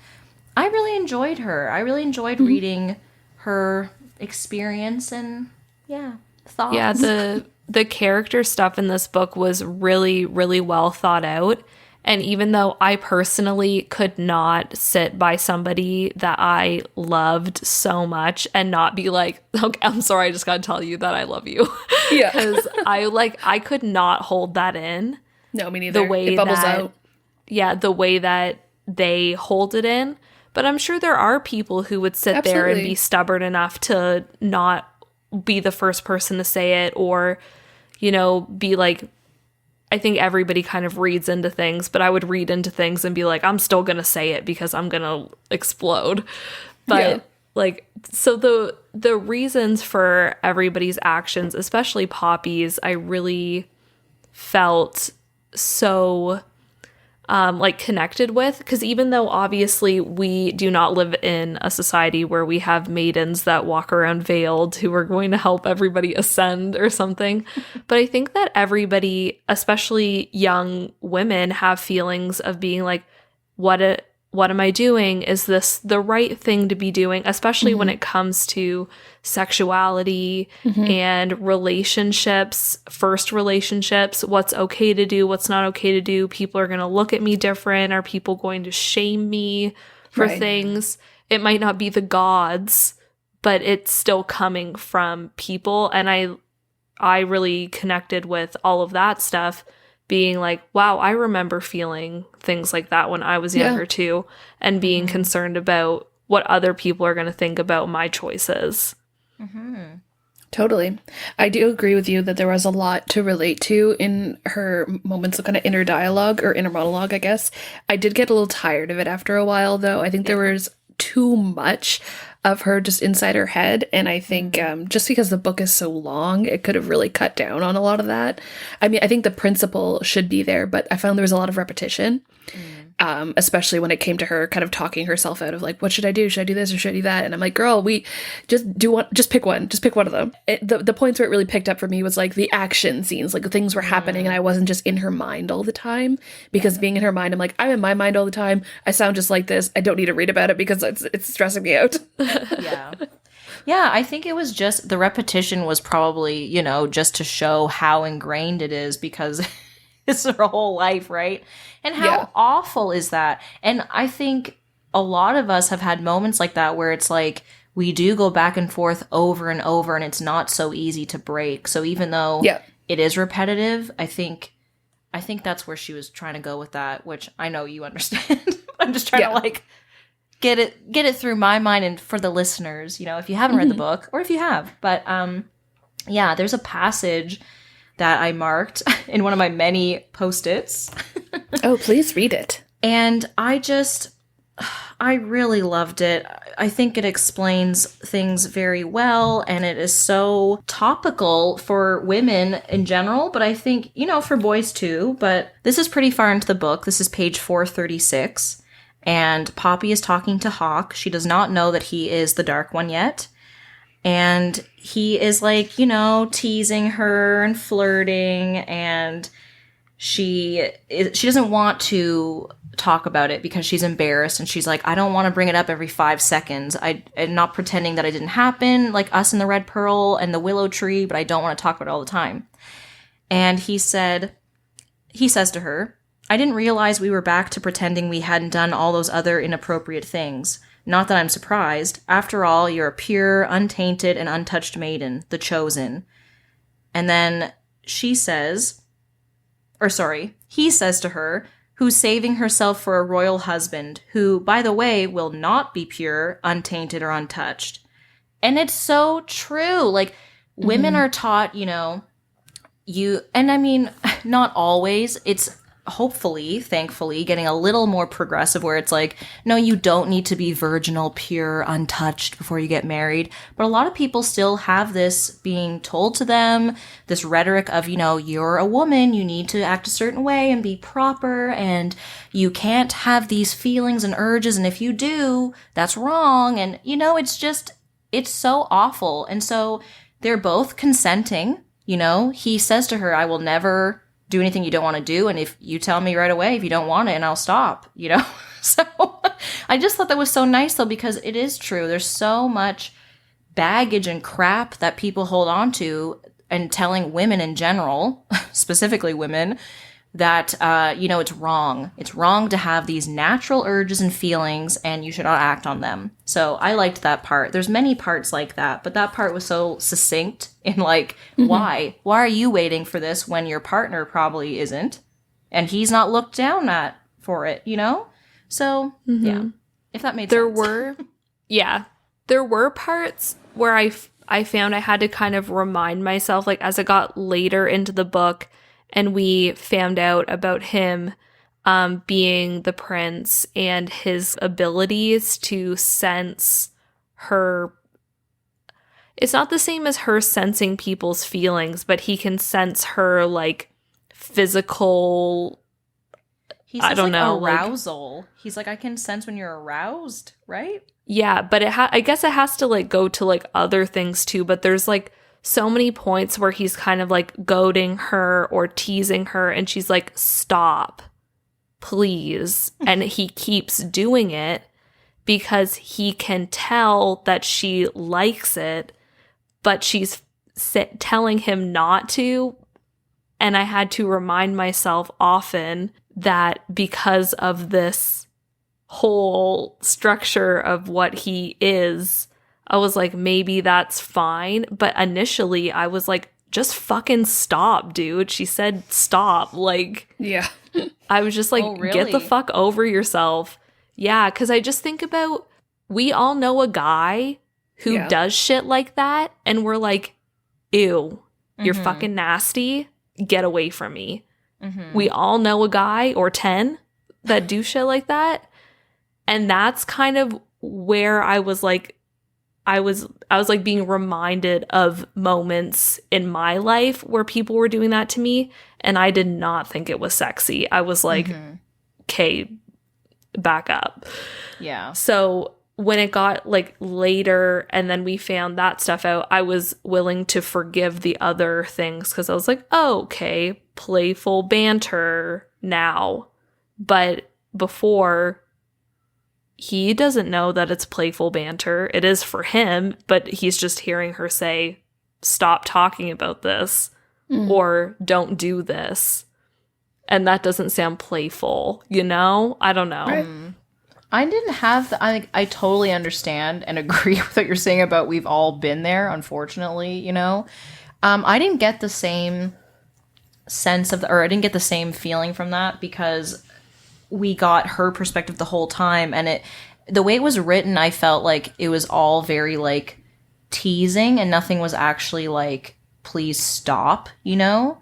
[SPEAKER 1] I really enjoyed her. I really enjoyed reading her experience and thoughts.
[SPEAKER 3] Yeah, the character stuff in this book was really, really well thought out. And even though I personally could not sit by somebody that I loved so much and not be like, okay, I'm sorry, I just gotta tell you that I love you. Yeah. Because I could not hold that in.
[SPEAKER 2] No, me neither.
[SPEAKER 3] The way
[SPEAKER 2] it bubbles out.
[SPEAKER 3] Yeah, the way that they hold it in. But I'm sure there are people who would sit there and be stubborn enough to not be the first person to say it, or, you know, be like, I think everybody kind of reads into things, but I would read into things and be like, I'm still going to say it because I'm going to explode. But like, so the reasons for everybody's actions, especially Poppy's, I really felt so like connected with, because even though obviously we do not live in a society where we have maidens that walk around veiled who are going to help everybody ascend or something, but I think that everybody, especially young women, have feelings of being like, what am I doing? Is this the right thing to be doing? Especially when it comes to sexuality and relationships, first relationships, what's okay to do, what's not okay to do. People are going to look at me different. Are people going to shame me for things? It might not be the gods, but it's still coming from people. And I really connected with all of that stuff, being like, wow, I remember feeling things like that when I was younger too, and being concerned about what other people are going to think about my choices.
[SPEAKER 2] Totally. I do agree with you that there was a lot to relate to in her moments of kind of inner dialogue or inner monologue, I guess. I did get a little tired of it after a while, though. I think there was too much of her just inside her head, and I think just because the book is so long, it could have really cut down on a lot of that. I mean, I think the principle should be there, but I found there was a lot of repetition, especially when it came to her kind of talking herself out of like, what should I do? Should I do this or should I do that? And I'm like, girl, we just pick one of them. The points where it really picked up for me was like the action scenes, like the things were happening and I wasn't just in her mind all the time, because being in her mind, I'm like, I'm in my mind all the time. I sound just like this. I don't need to read about it because it's stressing me out.
[SPEAKER 1] Yeah, I think it was just the repetition was probably, you know, just to show how ingrained it is, because it's her whole life, right? And how awful is that? And I think a lot of us have had moments like that where it's like we do go back and forth over and over, and it's not so easy to break. So even though it is repetitive, I think that's where she was trying to go with that, which I know you understand. I'm just trying to like get it through my mind and for the listeners, you know, if you haven't read the book or if you have. But there's a passage that I marked in one of my many Post-its.
[SPEAKER 2] Oh, please read it.
[SPEAKER 1] And I really loved it. I think it explains things very well, and it is so topical for women in general, but I think, you know, for boys too. But this is pretty far into the book. This is page 436. And Poppy is talking to Hawk. She does not know that he is the Dark One yet. And he is like, you know, teasing her and flirting, and she doesn't want to talk about it because she's embarrassed, and she's like, I don't want to bring it up every 5 seconds. I'm not pretending that it didn't happen, like us and the Red Pearl and the Willow Tree, but I don't want to talk about it all the time. And he says to her, I didn't realize we were back to pretending we hadn't done all those other inappropriate things. Not that I'm surprised. After all, you're a pure, untainted, and untouched maiden, the chosen. And then he says to her, who's saving herself for a royal husband, who, by the way, will not be pure, untainted, or untouched. And it's so true. Like, women are taught, you know, and I mean, not always, it's hopefully, thankfully, getting a little more progressive where it's like, no, you don't need to be virginal, pure, untouched before you get married. But a lot of people still have this being told to them, this rhetoric of, you know, you're a woman, you need to act a certain way and be proper, and you can't have these feelings and urges, and if you do, that's wrong. And, you know, it's so awful. And so they're both consenting, you know. He says to her, I will never do anything you don't want to do, and if you tell me right away if you don't want it, and I'll stop, you know. So I just thought that was so nice, though, because it is true. There's so much baggage and crap that people hold on to, and telling women in general, specifically women, that, you know, it's wrong. It's wrong to have these natural urges and feelings, and you should not act on them. So I liked that part. There's many parts like that, but that part was so succinct in like, why? Why are you waiting for this when your partner probably isn't? And he's not looked down at for it, you know? So, yeah, if that made
[SPEAKER 3] There
[SPEAKER 1] sense.
[SPEAKER 3] there were parts where I found I had to kind of remind myself, like, as it got later into the book and we found out about him being the prince and his abilities to sense her. It's not the same as her sensing people's feelings, but he can sense her, like, physical.
[SPEAKER 1] He
[SPEAKER 3] I
[SPEAKER 1] says,
[SPEAKER 3] don't
[SPEAKER 1] like,
[SPEAKER 3] know, like-
[SPEAKER 1] arousal. He's like, I can sense when you're aroused, right?
[SPEAKER 3] Yeah, but I guess it has to, like, go to, like, other things too, but there's, like, so many points where he's kind of, like, goading her or teasing her, and she's like, stop, please. And he keeps doing it because he can tell that she likes it, but she's telling him not to. And I had to remind myself often that because of this whole structure of what he is, I was like, maybe that's fine. But initially I was like, just fucking stop, dude. She said stop. Like,
[SPEAKER 2] Yeah.
[SPEAKER 3] I was just like,
[SPEAKER 1] Oh, really?
[SPEAKER 3] get the fuck over yourself. Yeah, because I just think about, we all know a guy who
[SPEAKER 2] Yeah.
[SPEAKER 3] does shit like that, and we're like, ew, you're fucking nasty. Get away from me. We all know a guy or 10 that do shit like that. And that's kind of where I was like, I was like being reminded of moments in my life where people were doing that to me, and I did not think it was sexy. I was like, okay, back up.
[SPEAKER 1] Yeah.
[SPEAKER 3] So when it got, like, later and then we found that stuff out, I was willing to forgive the other things because I was like, oh, okay, playful banter now. But before, he doesn't know that it's playful banter. It is for him, but he's just hearing her say, stop talking about this or don't do this. And that doesn't sound playful, you know? I don't know.
[SPEAKER 2] Right.
[SPEAKER 1] I didn't have I totally understand and agree with what you're saying about we've all been there, unfortunately, you know. I didn't get the same sense of or I didn't get the same feeling from that because we got her perspective the whole time, and the way it was written, I felt like it was all very, like, teasing and nothing was actually like, please stop, you know.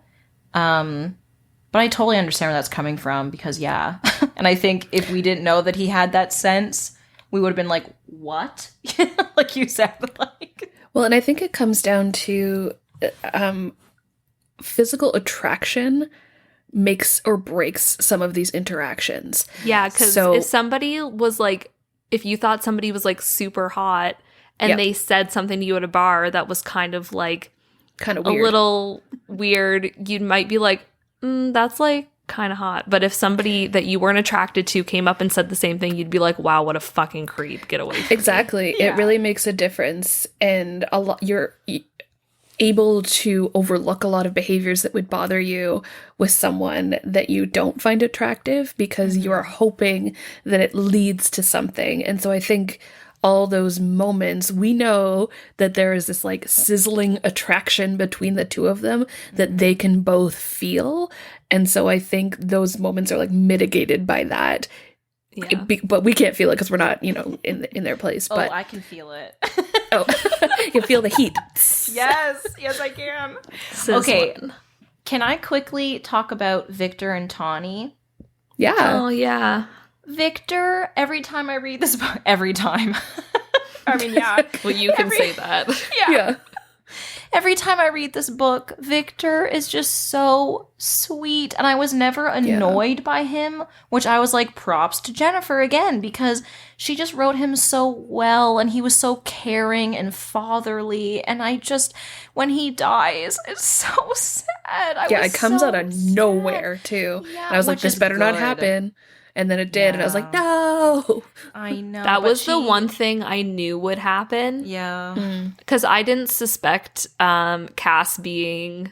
[SPEAKER 1] But I totally understand where that's coming from because, yeah. And I think if we didn't know that he had that sense, we would have been like, what? Like you said, like.
[SPEAKER 2] Well, and I think it comes down to physical attraction makes or breaks some of these interactions.
[SPEAKER 3] Yeah, because
[SPEAKER 2] So-
[SPEAKER 3] if somebody was like, if you thought somebody was, like, super hot and
[SPEAKER 2] Yep.
[SPEAKER 3] they said something to you at a bar that was kind of, like,
[SPEAKER 2] Kind of
[SPEAKER 3] a
[SPEAKER 2] weird.
[SPEAKER 3] little weird, you might be like, that's, like, kind of hot. But if somebody that you weren't attracted to came up and said the same thing, you'd be like, wow, what a fucking creep. Get away from me.
[SPEAKER 2] Exactly.
[SPEAKER 1] Yeah.
[SPEAKER 2] It really makes a difference. And you're able to overlook a lot of behaviors that would bother you with someone that you don't find attractive because you are hoping that it leads to something. And so I think all those moments, we know that there is this, like, sizzling attraction between the two of them that they can both feel. And so I think those moments are, like, mitigated by that.
[SPEAKER 3] Yeah.
[SPEAKER 2] But we can't feel it because we're not, you know, in their place. But
[SPEAKER 1] I can feel it.
[SPEAKER 2] oh, you feel the heat.
[SPEAKER 1] Yes, I can.
[SPEAKER 3] Sizzling.
[SPEAKER 1] Okay, can I quickly talk about Victor and Tawny?
[SPEAKER 2] Yeah.
[SPEAKER 3] Oh, yeah.
[SPEAKER 1] Victor, every time I read this book, every time. I mean, yeah.
[SPEAKER 3] Well, you can say that.
[SPEAKER 2] Yeah.
[SPEAKER 1] Every time I read this book, Victor is just so sweet. And I was never annoyed by him, which I was like, props to Jennifer again, because she just wrote him so well and he was so caring and fatherly. And I just, when he dies, it's so sad.
[SPEAKER 2] It comes out of
[SPEAKER 1] sad.
[SPEAKER 2] nowhere, too.
[SPEAKER 1] Yeah,
[SPEAKER 2] and I was like,
[SPEAKER 1] which
[SPEAKER 2] this
[SPEAKER 1] is
[SPEAKER 2] better not
[SPEAKER 1] good.
[SPEAKER 2] happen. And then it did. And I was like, no.
[SPEAKER 1] I know.
[SPEAKER 3] That
[SPEAKER 1] but
[SPEAKER 3] was the
[SPEAKER 1] she-
[SPEAKER 3] one thing I knew would happen.
[SPEAKER 1] Yeah.
[SPEAKER 3] Because I didn't suspect Cass being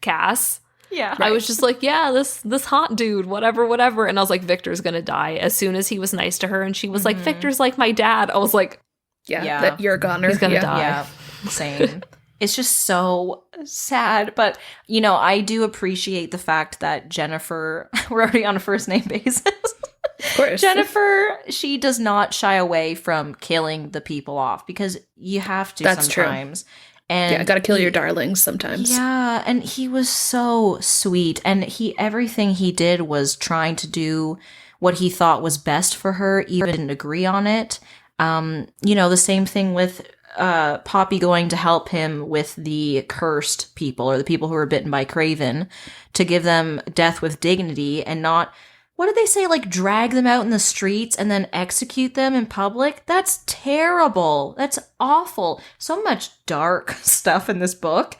[SPEAKER 3] Cass.
[SPEAKER 1] Yeah.
[SPEAKER 3] I was just like, yeah, this hot dude, whatever. And I was like, Victor's gonna die. As soon as he was nice to her and she was like, Victor's like my dad. I was like,
[SPEAKER 2] Yeah.
[SPEAKER 1] Yeah.
[SPEAKER 2] That you're a goner.
[SPEAKER 3] He's gonna
[SPEAKER 2] Yeah.
[SPEAKER 3] die.
[SPEAKER 1] Yeah, same. It's just so sad. But, you know, I do appreciate the fact that Jennifer, we're already on a first name basis.
[SPEAKER 2] Of course.
[SPEAKER 1] Jennifer, she does not shy away from killing the people off because you have to
[SPEAKER 2] That's
[SPEAKER 1] sometimes.
[SPEAKER 2] true.
[SPEAKER 1] And
[SPEAKER 2] Yeah, gotta kill your darlings sometimes.
[SPEAKER 1] Yeah, and he was so sweet. And everything he did was trying to do what he thought was best for her, even if he didn't agree on it. You know, the same thing with Poppy going to help him with the cursed people or the people who were bitten by Craven to give them death with dignity and not, what did they say, like drag them out in the streets and then execute them in public? That's terrible. That's awful. So much dark stuff in this book.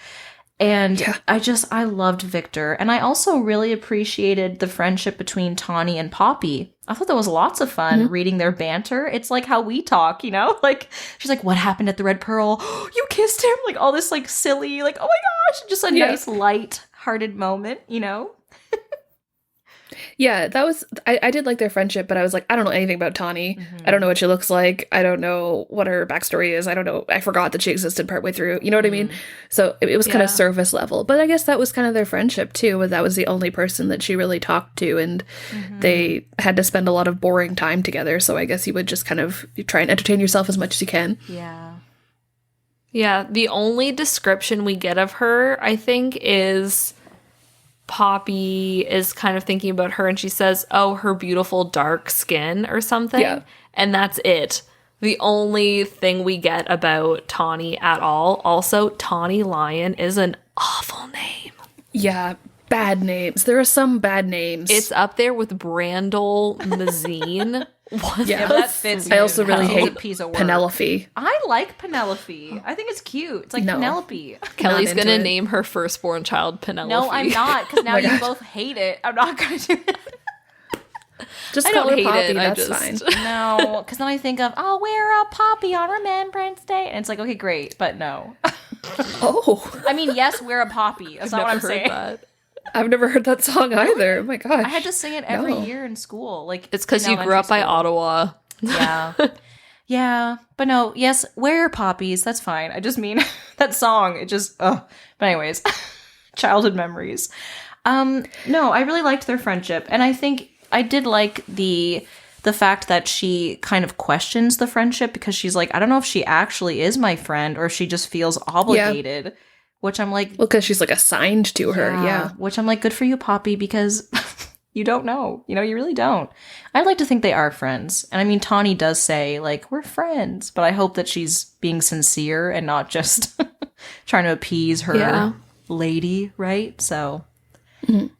[SPEAKER 1] And
[SPEAKER 2] Yeah.
[SPEAKER 1] I loved Victor. And I also really appreciated the friendship between Tawny and Poppy. I thought that was lots of fun reading their banter. It's like how we talk, you know? Like, she's like, what happened at the Red Pearl? You kissed him? Like, all this, like, silly, like, oh my gosh, just a nice, light-hearted moment, you know?
[SPEAKER 2] Yeah, that was, I did like their friendship, but I was like, I don't know anything about Tawny. I don't know what she looks like. I don't know what her backstory is. I don't know. I forgot that she existed partway through. You know what I mean? So it was kind of surface level. But I guess that was kind of their friendship too. That was the only person that she really talked to. And they had to spend a lot of boring time together. So I guess you would just kind of try and entertain yourself as much as you can.
[SPEAKER 1] Yeah.
[SPEAKER 3] Yeah, the only description we get of her, I think, is Poppy is kind of thinking about her and she says, oh, her beautiful dark skin or something.
[SPEAKER 2] Yeah.
[SPEAKER 3] And that's it. The only thing we get about Tawny at all. Also, Tawny Lion is an awful name.
[SPEAKER 2] Yeah, bad names. There are some bad names.
[SPEAKER 3] It's up there with Brandel Mazine. What?
[SPEAKER 2] Yeah,
[SPEAKER 1] but that fits
[SPEAKER 2] I also really
[SPEAKER 1] It's a
[SPEAKER 2] hate
[SPEAKER 1] piece of work.
[SPEAKER 2] Penelope.
[SPEAKER 1] I like Penelope. I think it's cute. It's like
[SPEAKER 2] No.
[SPEAKER 1] Penelope.
[SPEAKER 3] Kelly's
[SPEAKER 2] Not
[SPEAKER 3] gonna
[SPEAKER 2] into it.
[SPEAKER 3] name her firstborn child Penelope.
[SPEAKER 1] No, I'm not, because now
[SPEAKER 2] my
[SPEAKER 1] you
[SPEAKER 2] God.
[SPEAKER 1] both hate it. I'm not going to do it.
[SPEAKER 2] Just
[SPEAKER 3] I
[SPEAKER 2] call
[SPEAKER 3] don't
[SPEAKER 2] her
[SPEAKER 3] hate
[SPEAKER 2] Poppy,
[SPEAKER 3] it, I
[SPEAKER 2] that's
[SPEAKER 3] just-
[SPEAKER 2] fine.
[SPEAKER 1] No, because then I think of, I'll wear a poppy on Remembrance Day. And it's like, okay, great, but no.
[SPEAKER 2] Oh,
[SPEAKER 1] I mean, yes, wear a poppy. That's not what I'm saying.
[SPEAKER 3] that.
[SPEAKER 2] I've never heard that song either. Oh my gosh.
[SPEAKER 1] I had to sing it every
[SPEAKER 2] No.
[SPEAKER 1] year in school. Like
[SPEAKER 3] It's because
[SPEAKER 1] in
[SPEAKER 3] you grew up by
[SPEAKER 1] elementary school.
[SPEAKER 3] Ottawa.
[SPEAKER 1] Yeah. Yeah. But no, yes, wear poppies. That's fine. I just mean that song. It just, But anyways, childhood memories. No, I really liked their friendship. And I think I did like the fact that she kind of questions the friendship because she's like, I don't know if she actually is my friend or if she just feels obligated. Which I'm like,
[SPEAKER 2] Well, because she's like assigned to her. Yeah.
[SPEAKER 1] Which I'm like, good for you, Poppy, because you don't know. You know, you really don't. I'd like to think they are friends. And I mean, Tawny does say, like, we're friends. But I hope that she's being sincere and not just trying to appease her lady, right? So,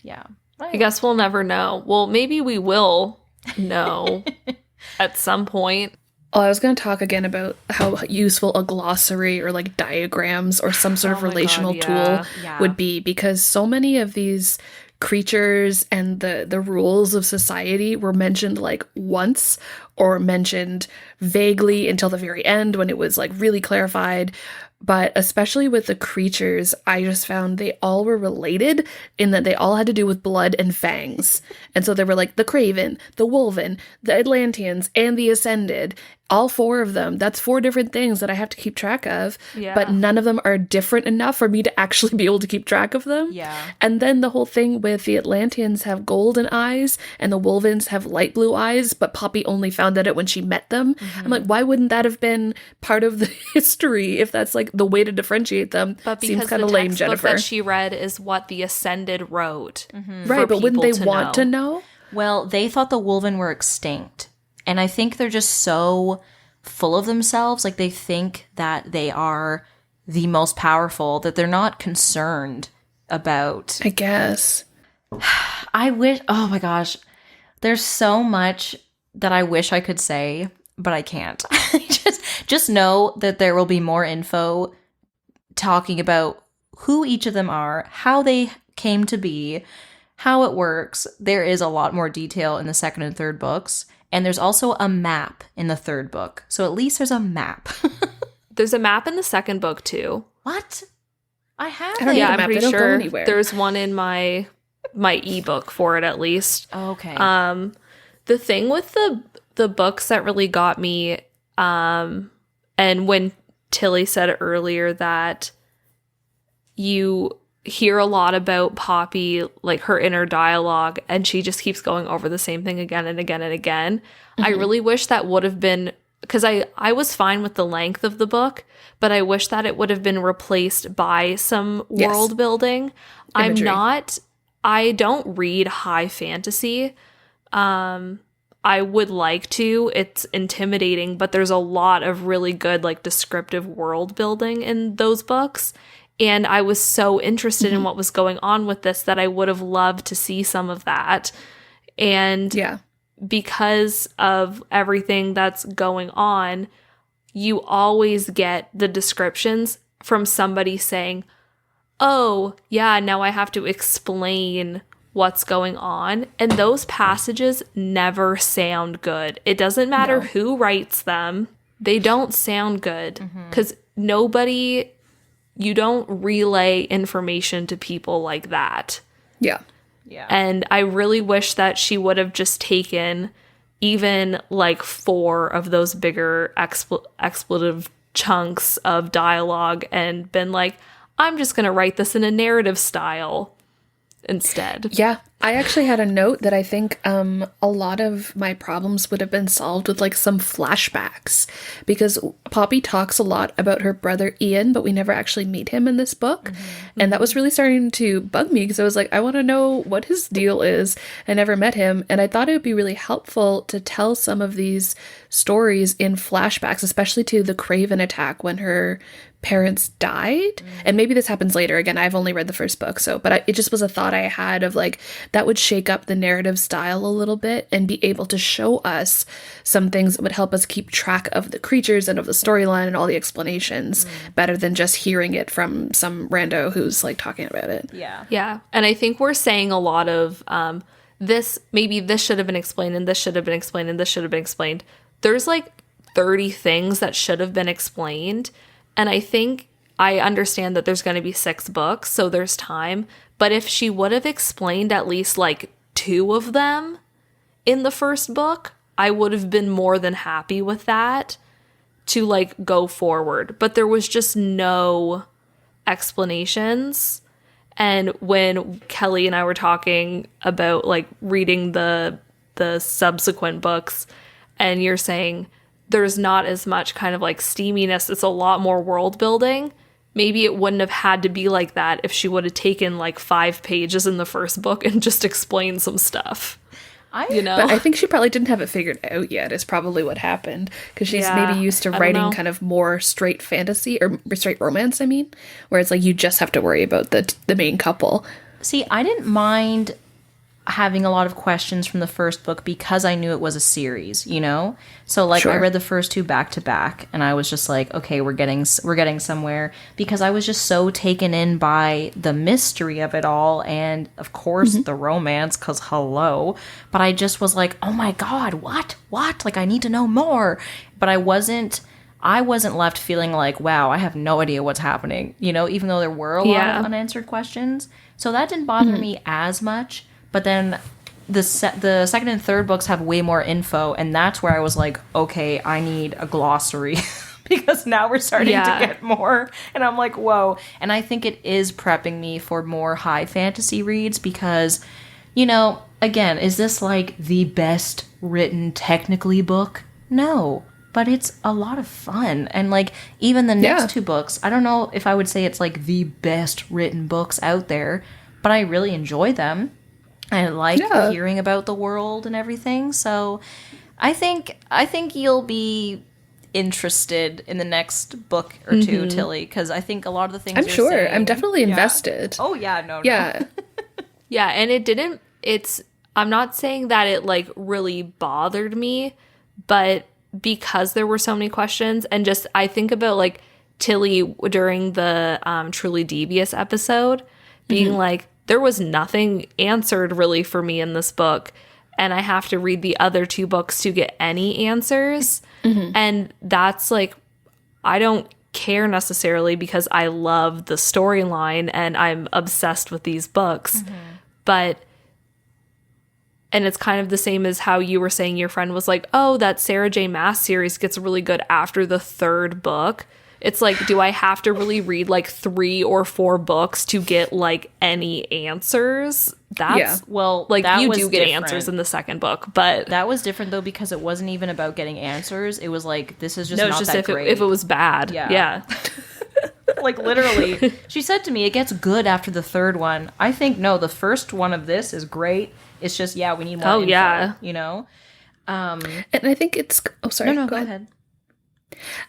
[SPEAKER 1] yeah.
[SPEAKER 3] I guess we'll never know. Well, maybe we will know at some point.
[SPEAKER 2] Oh, I was going to talk again about how useful a glossary or like diagrams or some sort of
[SPEAKER 3] Oh my God,
[SPEAKER 2] relational
[SPEAKER 3] yeah.
[SPEAKER 2] tool
[SPEAKER 1] Yeah.
[SPEAKER 2] would be, because so many of these creatures and the rules of society were mentioned like once or mentioned vaguely until the very end when it was like really clarified. But especially with the creatures, I just found they all were related in that they all had to do with blood and fangs. And so they were like the Craven, the Wolven, the Atlanteans, and the Ascended. All four of them. That's 4 different things that I have to keep track of.
[SPEAKER 3] Yeah.
[SPEAKER 2] But none of them are different enough for me to actually be able to keep track of them.
[SPEAKER 1] Yeah.
[SPEAKER 2] And then the whole thing with the Atlanteans have golden eyes and the Wolvens have light blue eyes, but Poppy only found out when she met them. I'm like, why wouldn't that have been part of the history if that's like the way to differentiate them?
[SPEAKER 3] But
[SPEAKER 2] Seems
[SPEAKER 3] because
[SPEAKER 2] kind
[SPEAKER 3] the
[SPEAKER 2] of lame,
[SPEAKER 3] textbook
[SPEAKER 2] Jennifer.
[SPEAKER 3] that she read is what the Ascended wrote.
[SPEAKER 2] Right, but wouldn't they
[SPEAKER 3] people to
[SPEAKER 2] want
[SPEAKER 3] know.
[SPEAKER 2] to know?
[SPEAKER 1] Well, they thought the Wolven were extinct. And I think they're just so full of themselves. Like, they think that they are the most powerful, that they're not concerned about.
[SPEAKER 2] I guess.
[SPEAKER 1] I wish, oh my gosh, there's so much that I wish I could say, but I can't. just know that there will be more info talking about who each of them are, how they came to be, how it works. There is a lot more detail in the second and third books. And there's also a map in the third book. So at least there's a map.
[SPEAKER 3] There's a map in the second book too.
[SPEAKER 1] What? I have
[SPEAKER 2] I don't
[SPEAKER 1] it.
[SPEAKER 2] need
[SPEAKER 3] Yeah,
[SPEAKER 2] a
[SPEAKER 3] I'm
[SPEAKER 2] map. They
[SPEAKER 3] pretty
[SPEAKER 2] don't go
[SPEAKER 3] sure
[SPEAKER 2] anywhere.
[SPEAKER 3] there's one in my ebook for it at least.
[SPEAKER 1] Okay.
[SPEAKER 3] The thing with the books that really got me, and when Tilly said earlier that you hear a lot about Poppy, like her inner dialogue, and she just keeps going over the same thing again and again and again. I really wish that would have been, because I was fine with the length of the book, but I wish that it would have been replaced by some world building.
[SPEAKER 2] Imagery.
[SPEAKER 3] I don't read high fantasy. I would like to. It's intimidating, but there's a lot of really good, like, descriptive world building in those books. And I was so interested in what was going on with this that I would have loved to see some of that. And because of everything that's going on, you always get the descriptions from somebody saying, oh, yeah, now I have to explain what's going on. And those passages never sound good. It doesn't matter who writes them. They don't sound good because you don't relay information to people like that.
[SPEAKER 2] Yeah.
[SPEAKER 3] And I really wish that she would have just taken even like 4 of those bigger expletive chunks of dialogue and been like, I'm just going to write this in a narrative style instead.
[SPEAKER 2] Yeah. I actually had a note that I think a lot of my problems would have been solved with like some flashbacks, because Poppy talks a lot about her brother Ian, but we never actually meet him in this book. And that was really starting to bug me because I was like, I want to know what his deal is. I never met him. And I thought it would be really helpful to tell some of these stories in flashbacks, especially to the Craven attack when her parents died. And maybe this happens later. Again, I've only read the first book, it just was a thought I had of like, that would shake up the narrative style a little bit and be able to show us some things that would help us keep track of the creatures and of the storyline and all the explanations better than just hearing it from some rando who's like talking about it.
[SPEAKER 3] Yeah. And I think we're saying a lot of this should have been explained, and this should have been explained, and this should have been explained. There's like 30 things that should have been explained. And I think I understand that there's going to be 6 books, so there's time. But if she would have explained at least like 2 of them in the first book, I would have been more than happy with that to like go forward. But there was just no explanations. And when Kelly and I were talking about like reading the subsequent books, and you're saying there's not as much kind of like steaminess, it's a lot more world building. Maybe it wouldn't have had to be like that if she would have taken like 5 pages in the first book and just explained some stuff. But
[SPEAKER 2] I think she probably didn't have it figured out yet is probably what happened, because she's maybe used to writing kind of more straight fantasy or straight romance, where it's like you just have to worry about the main couple.
[SPEAKER 1] See, I didn't mind having a lot of questions from the first book because I knew it was a series, So like I read the first 2 back to back and I was just like, okay, we're getting somewhere, because I was just so taken in by the mystery of it all and of course the romance, cuz hello, but I just was like, oh my god, what? Like I need to know more. But I wasn't left feeling like, wow, I have no idea what's happening, even though there were a lot of unanswered questions. So that didn't bother me as much. But then the second and third books have way more info, and that's where I was like, okay, I need a glossary because now we're starting to get more. And I'm like, whoa. And I think it is prepping me for more high fantasy reads because, again, is this like the best written technically book? No. But it's a lot of fun. And like even the next 2 books, I don't know if I would say it's like the best written books out there, but I really enjoy them. I like hearing about the world and everything. So I think you'll be interested in the next book or 2, Tilly, because I think a lot of the things
[SPEAKER 2] I'm
[SPEAKER 1] you're
[SPEAKER 2] sure.
[SPEAKER 1] saying,
[SPEAKER 2] I'm definitely invested.
[SPEAKER 1] Oh, yeah. No.
[SPEAKER 3] Yeah, and I'm not saying that it like really bothered me, but because there were so many questions, and just I think about like Tilly during the Truly Devious episode being like, there was nothing answered really for me in this book, and I have to read the other 2 books to get any answers. And that's like, I don't care necessarily because I love the storyline and I'm obsessed with these books. And it's kind of the same as how you were saying your friend was like, oh, that Sarah J. Maas series gets really good after the 3rd book, It's like, do I have to really read like 3 or 4 books to get like any answers? That's
[SPEAKER 1] Well,
[SPEAKER 3] like
[SPEAKER 1] that
[SPEAKER 3] you
[SPEAKER 1] was
[SPEAKER 3] do get
[SPEAKER 1] different.
[SPEAKER 3] answers in the second book, but
[SPEAKER 1] That was different though because it wasn't even about getting answers. It was like, this is just
[SPEAKER 3] no,
[SPEAKER 1] not
[SPEAKER 3] it's just
[SPEAKER 1] that great.
[SPEAKER 3] if it was bad. Yeah.
[SPEAKER 1] Like literally, she said to me, it gets good after the third one. I think no, the first one of this is great. It's just we need more.
[SPEAKER 3] Oh,
[SPEAKER 1] info,
[SPEAKER 3] yeah.
[SPEAKER 1] you know.
[SPEAKER 2] And I think it's sorry.
[SPEAKER 1] No, go ahead.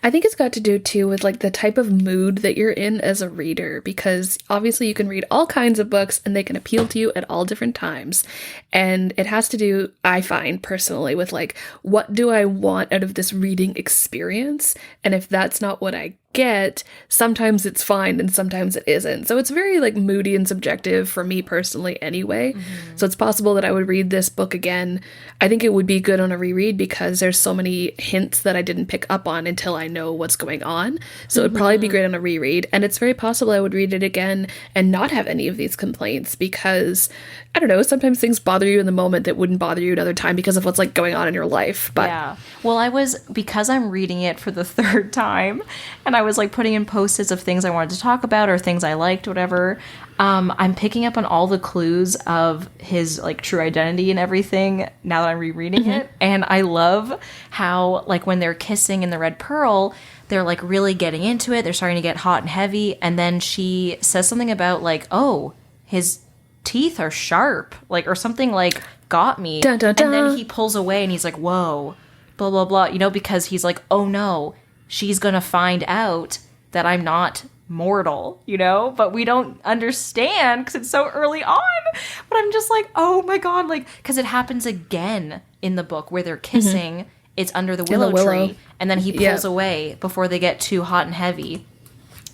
[SPEAKER 2] I think it's got to do too with like the type of mood that you're in as a reader, because obviously you can read all kinds of books and they can appeal to you at all different times. And it has to do, I find personally, with like, what do I want out of this reading experience? And if that's not what I get, sometimes it's fine and sometimes it isn't. So it's very like moody and subjective for me personally anyway. So it's possible that I would read this book again. I think it would be good on a reread because there's so many hints that I didn't pick up on until I know what's going on. So it'd probably be great on a reread. And it's very possible I would read it again and not have any of these complaints because, I don't know, sometimes things bother you in the moment that wouldn't bother you another time because of what's like going on in your life. But
[SPEAKER 1] yeah. Well, because I'm reading it for the third time and I was like putting in post-its of things I wanted to talk about or things I liked, whatever. I'm picking up on all the clues of his like true identity and everything now that I'm rereading it. And I love how like when they're kissing in the Red Pearl, they're like really getting into it. They're starting to get hot and heavy. And then she says something about like, oh, his teeth are sharp, like, or something like got me.
[SPEAKER 2] Dun, dun, dun.
[SPEAKER 1] And then he pulls away and he's like, whoa, blah, blah, blah, you know, because he's like, oh no, she's going to find out that I'm not mortal, you know, but we don't understand because it's so early on. But I'm just like, oh my God, like, because it happens again in the book where they're kissing. It's under the willow tree. And then he pulls away before they get too hot and heavy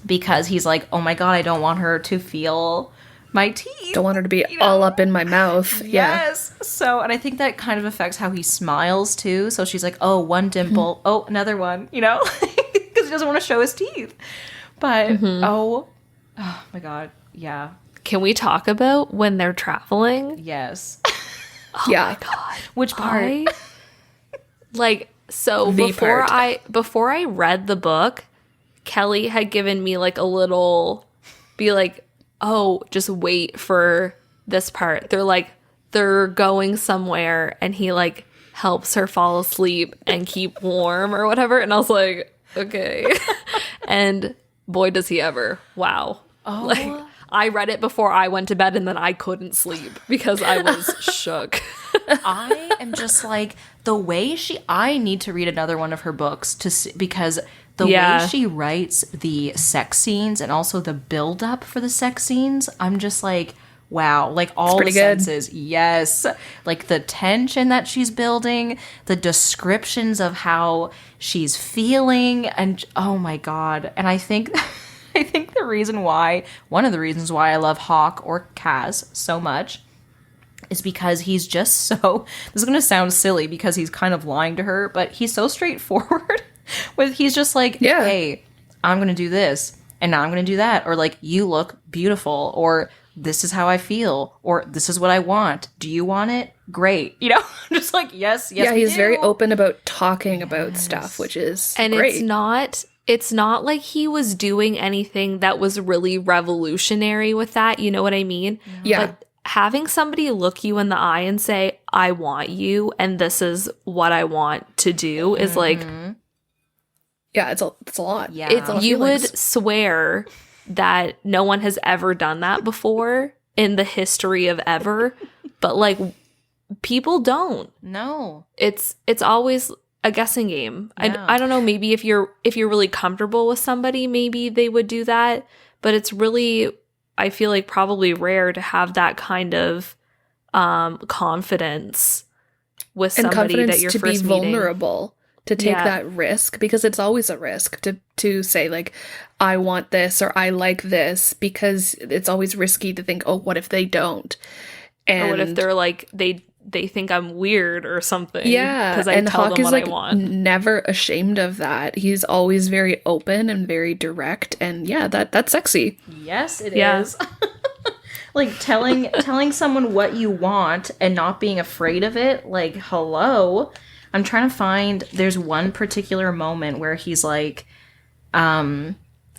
[SPEAKER 1] because he's like, oh my God, I don't want her to feel my teeth.
[SPEAKER 2] don't want her to be all up in my mouth.
[SPEAKER 1] Yes. So, and I think that kind of affects how he smiles too. So she's like, oh, one dimple. Oh, another one, you know, because he doesn't want to show his teeth. But, oh my God. Yeah.
[SPEAKER 3] Can we talk about when they're traveling?
[SPEAKER 1] Yes.
[SPEAKER 2] Yeah.
[SPEAKER 3] God.
[SPEAKER 1] Which part?
[SPEAKER 3] Like, so
[SPEAKER 2] The
[SPEAKER 3] before
[SPEAKER 2] part.
[SPEAKER 3] before I read the book, Kelly had given me like a little, be like, oh, just wait for this part. They're going somewhere and he like helps her fall asleep and keep warm or whatever. And I was like, okay. And boy, does he ever. Wow.
[SPEAKER 1] Oh.
[SPEAKER 3] Like, I read it before I went to bed and then I couldn't sleep because I was shook.
[SPEAKER 1] I am just like, I need to read another one of her books to see, because the way she writes the sex scenes and also the build up for the sex scenes, I'm just like, wow, like all the senses. Yes. Like the tension that she's building, the descriptions of how she's feeling, and oh my God. And I think one of the reasons why I love Hawk or Kaz so much is because he's just so, this is going to sound silly because he's kind of lying to her, but he's so straightforward he's just like, hey, I'm going to do this and now I'm going to do that. Or like, you look beautiful, or this is how I feel, or this is what I want. Do you want it? Great. You know, I'm just like, yes.
[SPEAKER 2] Yeah,
[SPEAKER 1] we
[SPEAKER 2] he's
[SPEAKER 1] do.
[SPEAKER 2] very open about talking about stuff, which is
[SPEAKER 3] and
[SPEAKER 2] great.
[SPEAKER 3] it's not like he was doing anything that was really revolutionary with that. You know what I mean?
[SPEAKER 2] Yeah.
[SPEAKER 3] But having somebody look you in the eye and say, I want you, and this is what I want to do is like,
[SPEAKER 2] Yeah, it's a lot.
[SPEAKER 1] Yeah.
[SPEAKER 2] It's a lot of
[SPEAKER 3] you would
[SPEAKER 2] feelings.
[SPEAKER 3] swear that no one has ever done that before in the history of ever, but like people don't.
[SPEAKER 1] No.
[SPEAKER 3] It's always a guessing game.
[SPEAKER 1] Yeah.
[SPEAKER 3] I don't know, maybe if you're really comfortable with somebody, maybe they would do that, but it's really, I feel like, probably rare to have that kind of confidence with
[SPEAKER 2] and
[SPEAKER 3] somebody
[SPEAKER 2] confidence
[SPEAKER 3] that you're
[SPEAKER 2] to
[SPEAKER 3] first
[SPEAKER 2] be
[SPEAKER 3] meeting.
[SPEAKER 2] vulnerable, to take that risk, because it's always a risk to say like, I want this or I like this, because it's always risky to think, oh, what if they don't? And
[SPEAKER 3] Or what if they're like, they think I'm weird or something?
[SPEAKER 2] yeah,
[SPEAKER 3] because I
[SPEAKER 2] and
[SPEAKER 3] tell
[SPEAKER 2] Hawk
[SPEAKER 3] them
[SPEAKER 2] is
[SPEAKER 3] what
[SPEAKER 2] like
[SPEAKER 3] I want.
[SPEAKER 2] never ashamed of that. He's always very open and very direct, and yeah, that's sexy.
[SPEAKER 1] Yes, it
[SPEAKER 3] Yeah.
[SPEAKER 1] is. Like telling someone what you want and not being afraid of it. Like, hello. I'm trying to find, there's one particular moment where he's like,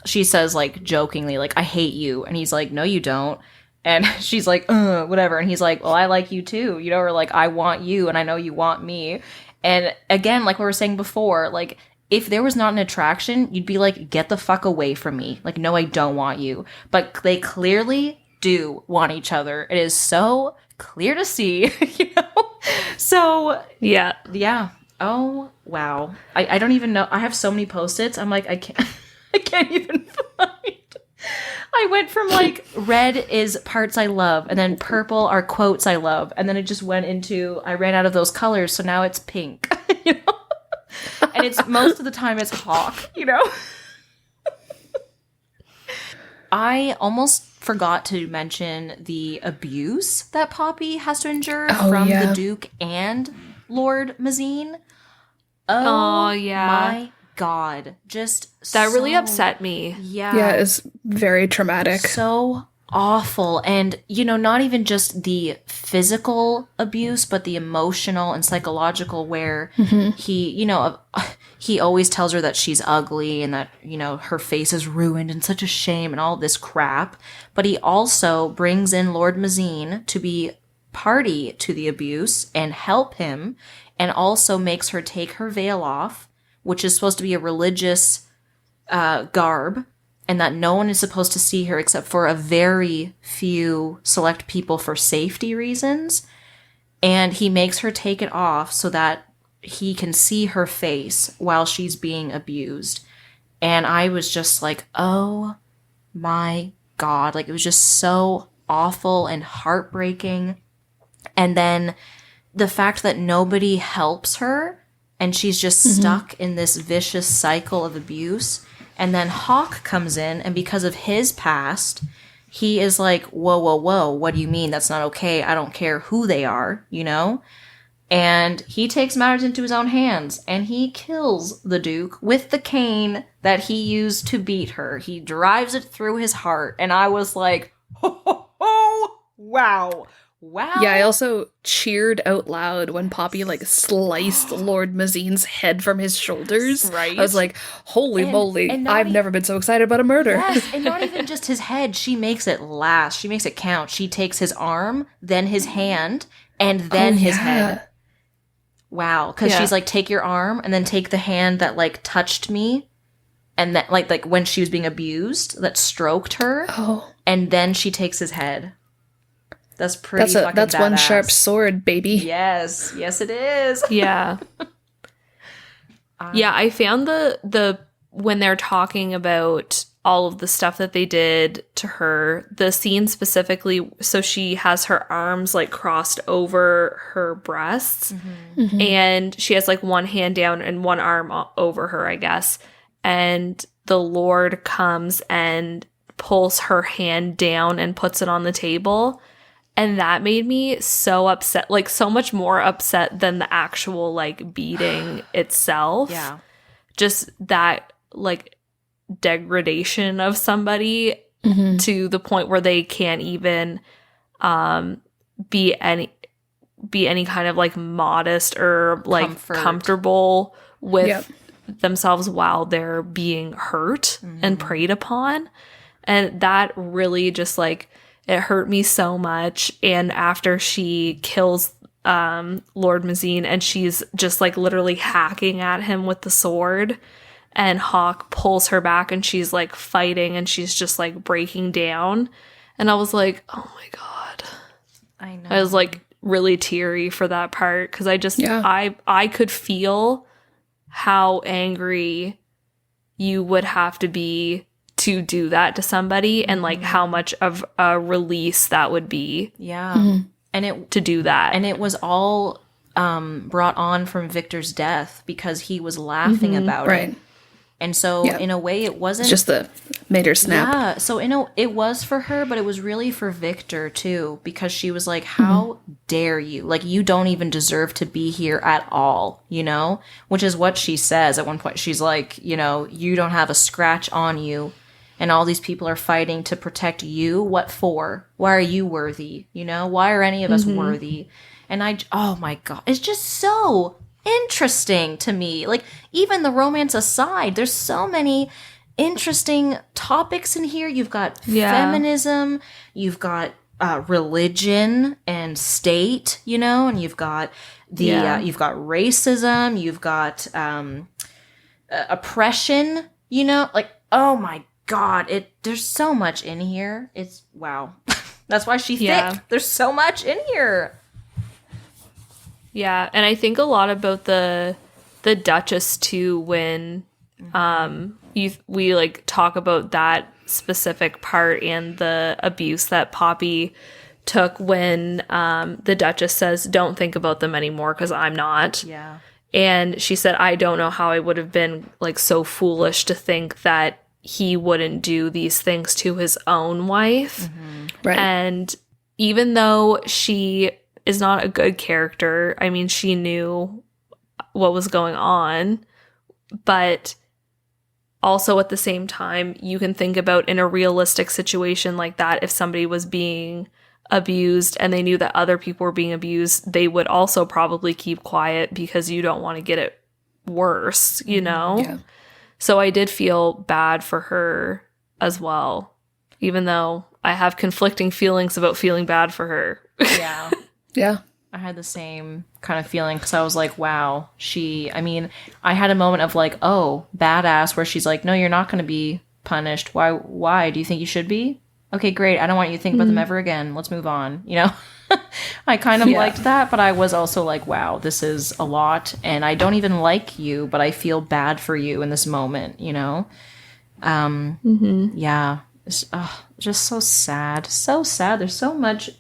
[SPEAKER 1] she says, like, jokingly, like, I hate you. And he's like, no, you don't. And she's like, whatever. And he's like, well, I like you too, you know, or like, I want you and I know you want me. And again, like we were saying before, like, if there was not an attraction, you'd be like, get the fuck away from me. Like, no, I don't want you. But they clearly do want each other. It is so clear to see, you know? So,
[SPEAKER 3] Yeah.
[SPEAKER 1] Oh, wow. I don't even know. I have so many Post-its. I'm like, I can't even find. I went from like red is parts I love, and then purple are quotes I love, and then it just went into I ran out of those colors, so now it's pink, you know. And it's most of the time it's Hawk, you know. I almost forgot to mention the abuse that Poppy has to endure from the Duke and Lord Mazine.
[SPEAKER 3] Oh yeah.
[SPEAKER 1] My God. Just
[SPEAKER 3] that really upset me.
[SPEAKER 1] Yeah.
[SPEAKER 2] Yeah, it's very traumatic.
[SPEAKER 1] So awful. And, you know, not even just the physical abuse, but the emotional and psychological where he, you know, he always tells her that she's ugly and that, you know, her face is ruined and such a shame and all this crap. But he also brings in Lord Mazine to be party to the abuse and help him, and also makes her take her veil off, which is supposed to be a religious garb, and that no one is supposed to see her except for a very few select people for safety reasons. And he makes her take it off so that he can see her face while she's being abused. And I was just like, oh my God. Like, it was just so awful and heartbreaking. And then the fact that nobody helps her and she's just stuck in this vicious cycle of abuse. And then Hawk comes in, and because of his past, he is like, whoa, whoa, whoa, what do you mean? That's not okay. I don't care who they are, you know? And he takes matters into his own hands, and he kills the Duke with the cane that he used to beat her. He drives it through his heart, and I was like, ho, ho, ho, wow. Wow.
[SPEAKER 2] Yeah, I also cheered out loud when Poppy, like, sliced Lord Mazine's head from his shoulders.
[SPEAKER 1] Right.
[SPEAKER 2] I was like, holy moly, I've never been so excited about a murder.
[SPEAKER 1] Yes, and not even just his head. She makes it last. She makes it count. She takes his arm, then his hand, and then his head. Wow. Because she's like, take your arm, and then take the hand that, like, touched me, and that, like when she was being abused, that stroked her, and then she takes his head. That's pretty fucking
[SPEAKER 2] That's
[SPEAKER 1] badass.
[SPEAKER 2] one sharp sword, baby.
[SPEAKER 1] Yes. Yes, it is.
[SPEAKER 3] Yeah. Yeah, I found the when they're talking about all of the stuff that they did to her, the scene specifically, so she has her arms like crossed over her breasts, and she has like one hand down and one arm over her, I guess. And the Lord comes and pulls her hand down and puts it on the table. And that made me so upset, like so much more upset than the actual like beating itself.
[SPEAKER 1] Yeah.
[SPEAKER 3] Just that like degradation of somebody to the point where they can't even be any kind of like modest or like comfortable with themselves while they're being hurt and preyed upon. And that really just like, it hurt me so much. And after she kills Lord Mazine and she's just like literally hacking at him with the sword, and Hawk pulls her back and she's like fighting and she's just like breaking down. And I was like, oh my God.
[SPEAKER 1] I know.
[SPEAKER 3] I was like really teary for that part because I just, I could feel how angry you would have to be to do that to somebody, and like how much of a release that would be.
[SPEAKER 1] Yeah. And
[SPEAKER 3] to do that.
[SPEAKER 1] And it was all brought on from Victor's death because he was laughing about it. And so in a way it wasn't
[SPEAKER 2] just made her snap.
[SPEAKER 1] Yeah. So it was for her, but it was really for Victor too, because she was like, how dare you? Like, you don't even deserve to be here at all, you know? Which is what she says at one point. She's like, you know, you don't have a scratch on you. And all these people are fighting to protect you. What for? Why are you worthy? You know, why are any of us worthy? And oh my God, it's just so interesting to me. Like, even the romance aside, there's so many interesting topics in here. You've got
[SPEAKER 3] Yeah.
[SPEAKER 1] feminism, you've got religion and state, you know, and you've got you've got racism, you've got oppression, you know, like, oh my God, there's so much in here. It's wow. That's why she's thick. There's so much in here.
[SPEAKER 3] Yeah, and I think a lot about the Duchess too, when we like talk about that specific part and the abuse that Poppy took when the Duchess says, "Don't think about them anymore because I'm not."
[SPEAKER 1] Yeah.
[SPEAKER 3] And she said, "I don't know how I would have been like so foolish to think that he wouldn't do these things to his own wife."
[SPEAKER 2] Right.
[SPEAKER 3] And even though she is not a good character, I mean, she knew what was going on, but also at the same time, you can think about in a realistic situation like that, if somebody was being abused and they knew that other people were being abused, they would also probably keep quiet because you don't want to get it worse, you know?
[SPEAKER 2] Yeah.
[SPEAKER 3] So I did feel bad for her as well, even though I have conflicting feelings about feeling bad for her.
[SPEAKER 1] Yeah.
[SPEAKER 2] Yeah.
[SPEAKER 1] I had the same kind of feeling because I was like, wow, I had a moment of like, oh, badass, where she's like, no, you're not going to be punished. Why? Do you think you should be? Okay, great. I don't want you to think about them ever again. Let's move on. You know, I kind of liked that, but I was also like, wow, this is a lot. And I don't even like you, but I feel bad for you in this moment, you know? Yeah. It's just so sad. So sad. There's so much.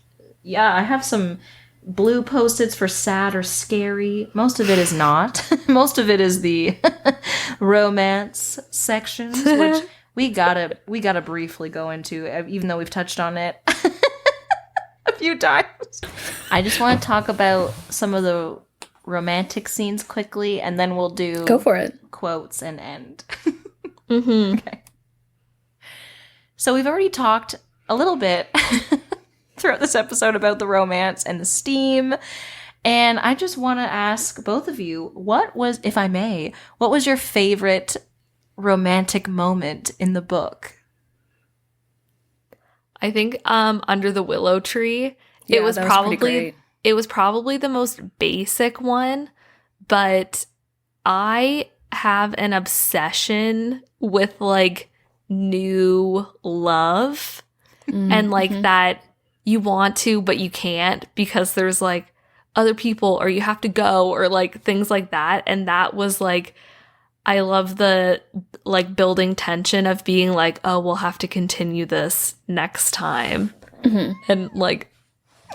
[SPEAKER 1] Yeah, I have some blue Post-its for sad or scary. Most of it is not. Most of it is the romance sections, which we gotta briefly go into, even though we've touched on it a few times. I just want to talk about some of the romantic scenes quickly, and then we'll do
[SPEAKER 2] Go for it.
[SPEAKER 1] quotes and end. Okay. So we've already talked a little bit throughout this episode about the romance and the steam. And I just want to ask both of you, what was your favorite romantic moment in the book?
[SPEAKER 3] I think Under the Willow Tree,
[SPEAKER 2] Yeah,
[SPEAKER 3] it was
[SPEAKER 2] that was pretty
[SPEAKER 3] probably
[SPEAKER 2] great.
[SPEAKER 3] it was probably the most basic one, but I have an obsession with like new love and like that you want to but you can't because there's like other people or you have to go or like things like that. And that was like, I love the like building tension of being like, oh, we'll have to continue this next time. And like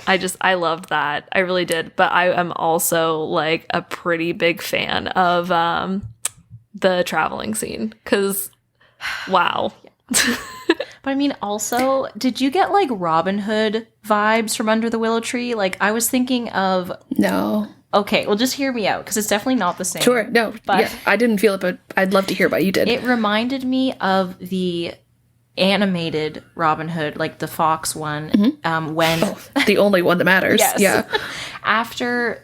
[SPEAKER 3] I loved that. I really did. But I am also like a pretty big fan of the traveling scene because wow.
[SPEAKER 1] But I mean, also, did you get like Robin Hood vibes from Under the Willow Tree? Like, I was thinking of.
[SPEAKER 2] No.
[SPEAKER 1] Okay, well, just hear me out because it's definitely not the same.
[SPEAKER 2] Sure. No.
[SPEAKER 1] But
[SPEAKER 2] Yeah, I didn't feel it, but I'd love to hear what you did.
[SPEAKER 1] it reminded me of the animated Robin Hood, like the Fox one, when
[SPEAKER 2] The only one that matters.
[SPEAKER 1] Yes.
[SPEAKER 2] Yeah.
[SPEAKER 1] after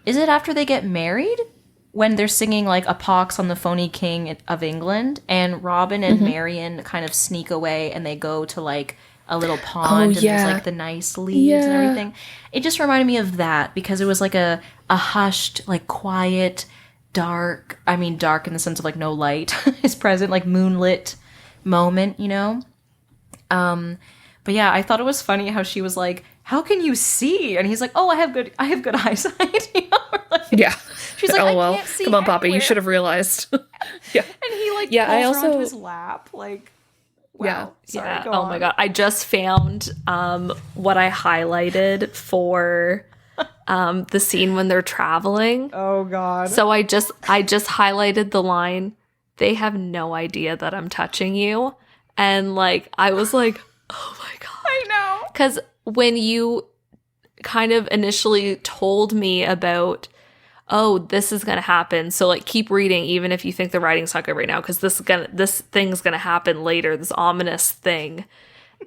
[SPEAKER 1] is it after they get married? When they're singing like a pox on the phony king of England, and Robin and Marion kind of sneak away and they go to like a little pond and
[SPEAKER 2] yeah.
[SPEAKER 1] there's like the nice leaves and
[SPEAKER 2] Yeah.
[SPEAKER 1] everything. It just reminded me of that because it was like a hushed, like quiet, dark in the sense of like no light is present, like moonlit moment, you know? But yeah, I thought it was funny how she was like, how can you see? And he's like, oh, I have good eyesight. You know? Like,
[SPEAKER 2] Yeah.
[SPEAKER 1] she's like,
[SPEAKER 2] oh,
[SPEAKER 1] I
[SPEAKER 2] well.
[SPEAKER 1] can't see
[SPEAKER 2] Come on, Poppy. You
[SPEAKER 1] anywhere.
[SPEAKER 2] should have realized. Yeah.
[SPEAKER 1] And he like
[SPEAKER 2] Yeah, I
[SPEAKER 1] pulls her onto
[SPEAKER 2] also-
[SPEAKER 1] his lap. Like, wow.
[SPEAKER 2] Yeah.
[SPEAKER 1] Sorry,
[SPEAKER 3] Yeah.
[SPEAKER 1] go
[SPEAKER 3] Oh
[SPEAKER 1] on.
[SPEAKER 3] my god. I just found what I highlighted for the scene when they're traveling.
[SPEAKER 1] Oh god.
[SPEAKER 3] So I just highlighted the line, they have no idea that I'm touching you. And like I was like, oh my god.
[SPEAKER 1] I know.
[SPEAKER 3] Cuz when you kind of initially told me about, oh, this is going to happen. So like keep reading even if you think the writing's not good right now cuz this thing's going to happen later, this ominous thing.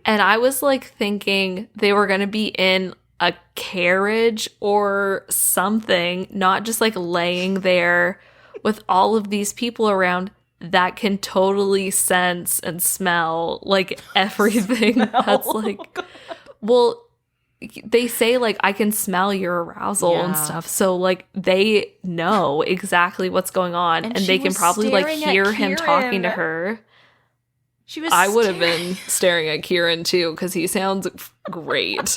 [SPEAKER 3] And I was like thinking they were going to be in a carriage or something, not just like laying there with all of these people around. that can totally sense and smell like everything that's like, well, they say like I can smell your arousal and stuff, so like they know exactly what's going on, and they can probably like hear him talking to her. I would have been staring at Kieran too, because he sounds great.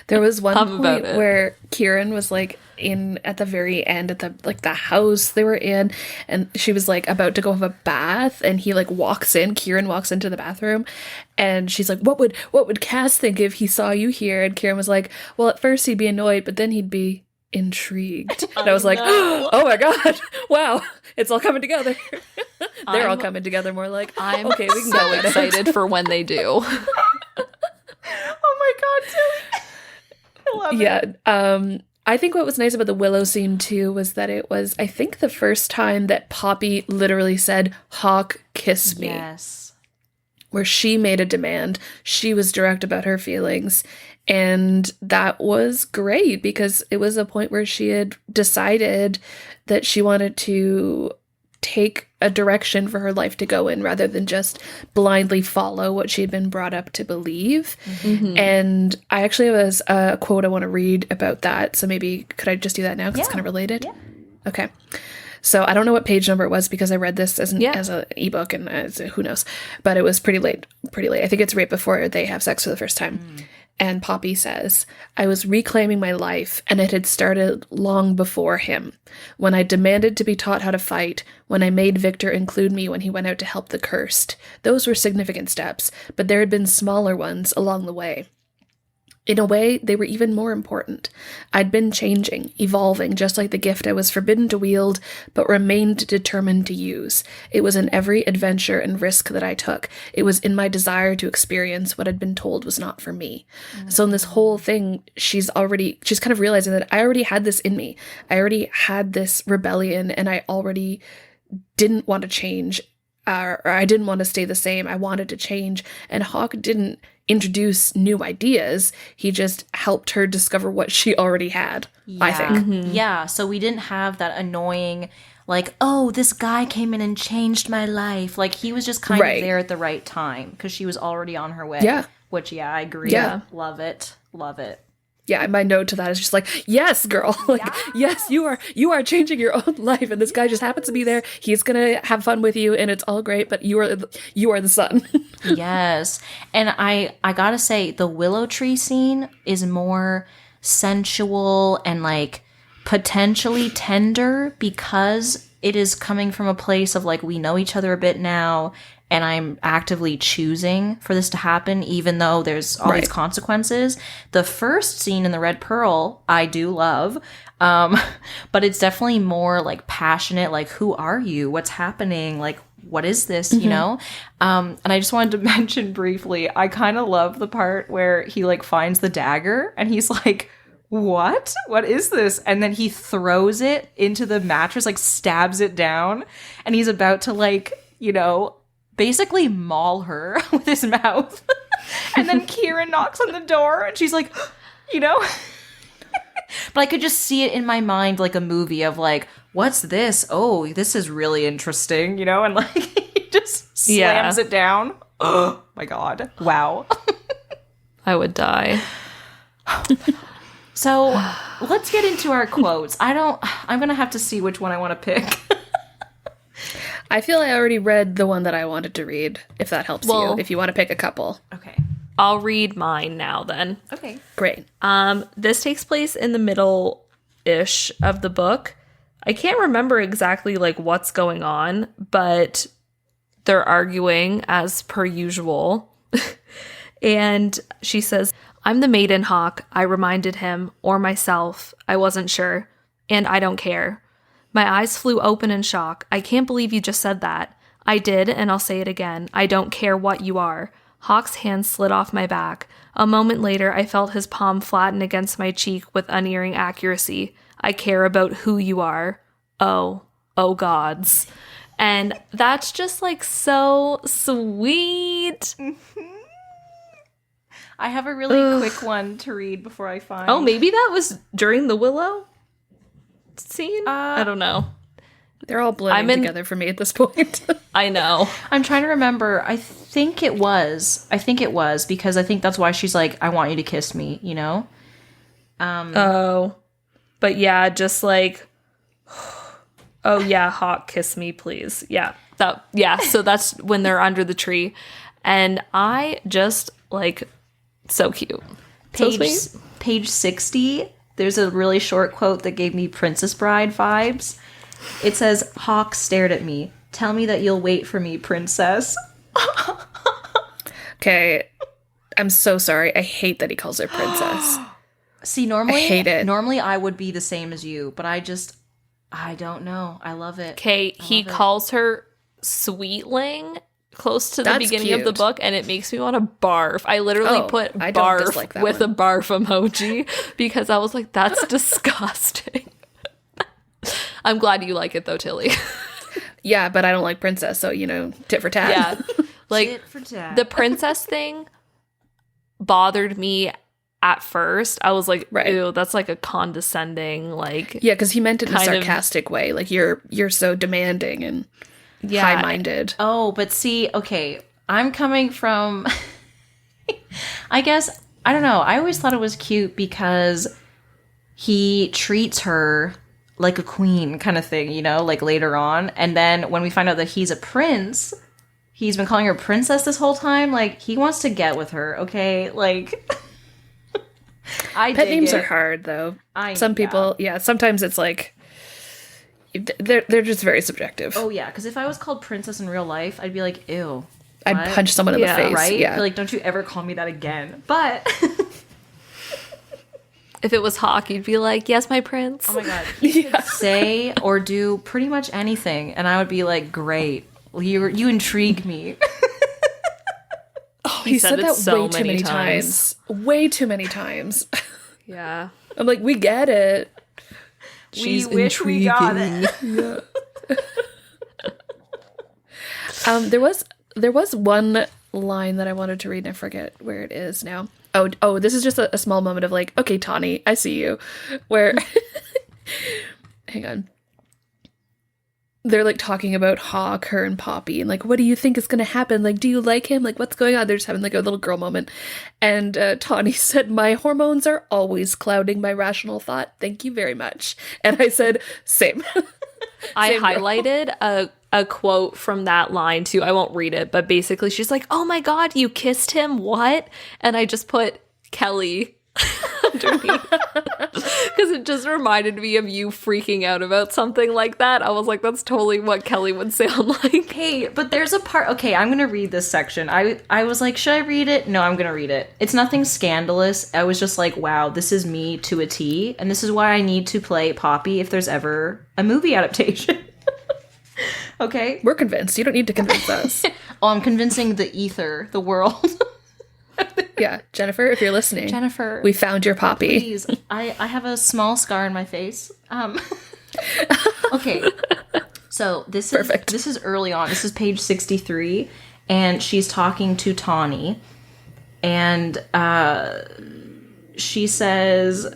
[SPEAKER 2] There was one point where Kieran was like in at the very end at the house they were in, and she was like about to go have a bath, and he like Kieran walks into the bathroom, and she's like, what would Cass think if he saw you here? And Kieran was like, well, at first he'd be annoyed, but then he'd be intrigued. And I was like, oh my god, wow, it's all coming together. They're all coming together more like,
[SPEAKER 3] I'm
[SPEAKER 2] okay, we can
[SPEAKER 3] so
[SPEAKER 2] go
[SPEAKER 3] excited for when they do.
[SPEAKER 1] Oh my god, Tilly. I love it.
[SPEAKER 2] Yeah. I think what was nice about the Willow scene too was that it was, I think, the first time that Poppy literally said, Hawk, kiss me.
[SPEAKER 1] Yes.
[SPEAKER 2] Where she made a demand. She was direct about her feelings. And that was great because it was a point where she had decided that she wanted to take a direction for her life to go in rather than just blindly follow what she had been brought up to believe. Mm-hmm. And I actually have a quote I want to read about that. So maybe could I just do that now because it's kind of related? Yeah. Okay. So I don't know what page number it was because I read this as an ebook and who knows, but it was pretty late. I think it's right before they have sex for the first time. Mm. And Poppy says, I was reclaiming my life, and it had started long before him. When I demanded to be taught how to fight, when I made Victor include me when he went out to help the cursed. Those were significant steps, but there had been smaller ones along the way. In a way, they were even more important. I'd been changing, evolving, just like the gift I was forbidden to wield, but remained determined to use. It was in every adventure and risk that I took. It was in my desire to experience what I'd been told was not for me. Mm-hmm. So in this whole thing, she's kind of realizing that I already had this in me. I already had this rebellion, and I already didn't want to change, or I didn't want to stay the same. I wanted to change, and Hawk didn't introduce new ideas. He just helped her discover what she already had, I think.
[SPEAKER 1] Mm-hmm. Yeah, so we didn't have that annoying, like, oh, this guy came in and changed my life. Like, he was just kind of there at the right time because she was already on her way. Yeah. Which, I agree. Yeah. Love it.
[SPEAKER 2] Yeah, my note to that is just like, yes, girl. Like, yes, you are changing your own life, and this guy just happens to be there. He's gonna have fun with you, and it's all great. But you are the sun.
[SPEAKER 1] Yes, and I gotta say, the willow tree scene is more sensual and like potentially tender because it is coming from a place of like we know each other a bit now. And I'm actively choosing for this to happen, even though there's all these consequences. The first scene in the Red Pearl, I do love. But it's definitely more like passionate, like, who are you? What's happening? Like, what is this? Mm-hmm. You know? And I just wanted to mention briefly, I kind of love the part where he like finds the dagger and he's like, what is this? And then he throws it into the mattress, like stabs it down. And he's about to like, you know, basically maul her with his mouth. And then Kieran knocks on the door and she's like, you know? But I could just see it in my mind like a movie of like, what's this? Oh, this is really interesting, you know? And like, he just slams it down. Oh my God. Wow.
[SPEAKER 3] I would die.
[SPEAKER 1] So let's get into our quotes. I'm going to have to see which one I want to pick.
[SPEAKER 2] I feel I already read the one that I wanted to read, if that helps you, if you want to pick a couple.
[SPEAKER 1] Okay.
[SPEAKER 3] I'll read mine now then.
[SPEAKER 1] Okay.
[SPEAKER 2] Great.
[SPEAKER 3] This takes place in the middle-ish of the book. I can't remember exactly like what's going on, but they're arguing as per usual. And she says, I'm the maiden hawk, I reminded him, or myself. I wasn't sure. And I don't care. My eyes flew open in shock. I can't believe you just said that. I did, and I'll say it again. I don't care what you are. Hawk's hand slid off my back. A moment later, I felt his palm flatten against my cheek with unerring accuracy. I care about who you are. Oh gods. And that's just like so sweet.
[SPEAKER 1] I have a really quick one to read before I find.
[SPEAKER 3] Oh, maybe that was during the Willow scene? I don't know.
[SPEAKER 2] They're all blending together for me at this point.
[SPEAKER 3] I know.
[SPEAKER 1] I'm trying to remember. I think it was because I think that's why she's like, I want you to kiss me, you know?
[SPEAKER 3] But yeah, just like, oh yeah, Hawk, kiss me, please. Yeah. So that's when they're under the tree. And I just like, so cute. So sweet.
[SPEAKER 1] Page 60, there's a really short quote that gave me Princess Bride vibes. It says, Hawk stared at me. Tell me that you'll wait for me, princess.
[SPEAKER 2] Okay. I'm so sorry. I hate that he calls her princess.
[SPEAKER 1] See, normally,
[SPEAKER 2] I hate it.
[SPEAKER 1] Normally I would be the same as you, but I don't know. I love it.
[SPEAKER 3] Okay, he calls her Sweetling close to the beginning of the book, and it makes me want to barf. I literally put barf with a barf emoji because I was like, that's disgusting. I'm glad you like it though, Tilly.
[SPEAKER 2] Yeah, but I don't like princess, so, tit for tat.
[SPEAKER 3] Yeah. Like,
[SPEAKER 1] Tit for tat.
[SPEAKER 3] the princess thing bothered me at first. I was like, ew, that's like a condescending, like...
[SPEAKER 2] Yeah, because he meant it in a sarcastic way. Like, you're so demanding and high-minded.
[SPEAKER 1] Oh, but see, okay, I'm coming from... I guess, I don't know. I always thought it was cute because he treats her like a queen kind of thing, like later on. And then when we find out that he's a prince, he's been calling her princess this whole time. Like, he wants to get with her, okay? Like...
[SPEAKER 2] Pet names are hard, though. Some people, sometimes it's like, they're just very subjective.
[SPEAKER 1] Oh, yeah, because if I was called princess in real life, I'd be like, ew.
[SPEAKER 2] I'd punch someone in the face.
[SPEAKER 1] Right?
[SPEAKER 2] Yeah.
[SPEAKER 1] Like, don't you ever call me that again. But...
[SPEAKER 3] If it was Hawk, you'd be like, yes, my prince.
[SPEAKER 1] Oh my god. He could say or do pretty much anything, and I would be like, great. Well, you intrigue me.
[SPEAKER 2] Oh, he said that so way too many times. Way too many times.
[SPEAKER 3] Yeah.
[SPEAKER 2] I'm like, we get it.
[SPEAKER 1] She's intriguing. We got it.
[SPEAKER 2] Yeah. There was one line that I wanted to read, and I forget where it is now. Oh, this is just a small moment of like, okay, Tawny, I see you. Where, hang on. They're like talking about Hawk, her and Poppy, and like, what do you think is going to happen? Like, do you like him? Like, what's going on? They're just having like a little girl moment. And Tawny said, my hormones are always clouding my rational thought. Thank you very much. And I said, same.
[SPEAKER 3] I highlighted a quote from that line too. I won't read it, but basically she's like, oh my god, you kissed him? What? And I just put Kelly underneath because it just reminded me of you freaking out about something like that. I was like, that's totally what Kelly would sound like.
[SPEAKER 1] Hey, but there's a part, okay, I'm gonna read this section. I was like, should I read it? No, I'm gonna read it. It's nothing scandalous. I was just like, wow, this is me to a T, and this is why I need to play Poppy if there's ever a movie adaptation. Okay?
[SPEAKER 2] We're convinced. You don't need to convince us.
[SPEAKER 1] Oh, I'm convincing the ether, the world.
[SPEAKER 2] Yeah, Jennifer, if you're listening.
[SPEAKER 1] Jennifer.
[SPEAKER 2] We found your Poppy.
[SPEAKER 1] Please. I have a small scar on my face. Okay. So this is early on. This is page 63, and she's talking to Tawny, and she says...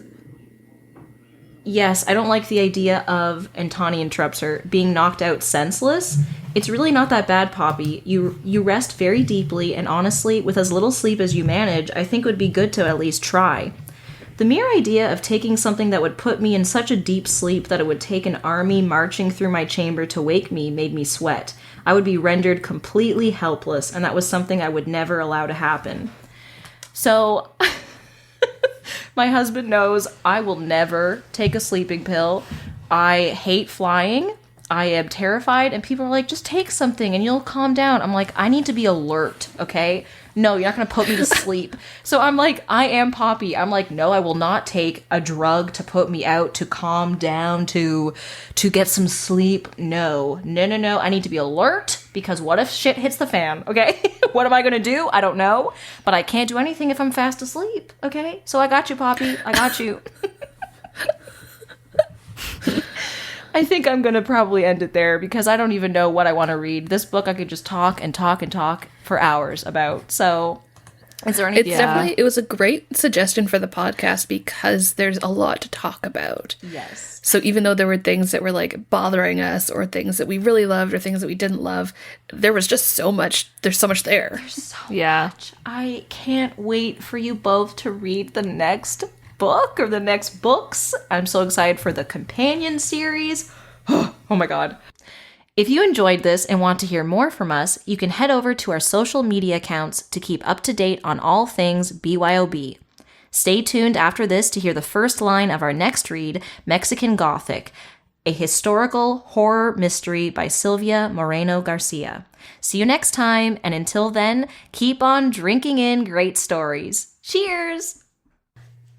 [SPEAKER 1] Yes, I don't like the idea of, and Tawny interrupts her, being knocked out senseless. It's really not that bad, Poppy. You rest very deeply, and honestly, with as little sleep as you manage, I think it would be good to at least try. The mere idea of taking something that would put me in such a deep sleep that it would take an army marching through my chamber to wake me made me sweat. I would be rendered completely helpless, and that was something I would never allow to happen. So... My husband knows I will never take a sleeping pill. I hate flying. I am terrified. And people are like, just take something and you'll calm down. I'm like, I need to be alert, okay? No, you're not going to put me to sleep. So I'm like, I am Poppy. I'm like, no, I will not take a drug to put me out, to calm down, to get some sleep. No. I need to be alert because what if shit hits the fan, okay? What am I going to do? I don't know. But I can't do anything if I'm fast asleep, okay? So I got you, Poppy. I got you. I think I'm going to probably end it there because I don't even know what I want to read. This book I could just talk and talk and talk for hours about. So Is there anything?
[SPEAKER 2] It was a great suggestion for the podcast because there's a lot to talk about.
[SPEAKER 1] Yes.
[SPEAKER 2] So even though there were things that were like bothering us or things that we really loved or things that we didn't love, there was just so much. There's so much there.
[SPEAKER 1] There's so much. I can't wait for you both to read the next book or the next books. I'm so excited for the companion series. Oh my God. If you enjoyed this and want to hear more from us, you can head over to our social media accounts to keep up to date on all things BYOB. Stay tuned after this to hear the first line of our next read, Mexican Gothic, a historical horror mystery by Silvia Moreno Garcia. See you next time, and until then, keep on drinking in great stories. Cheers!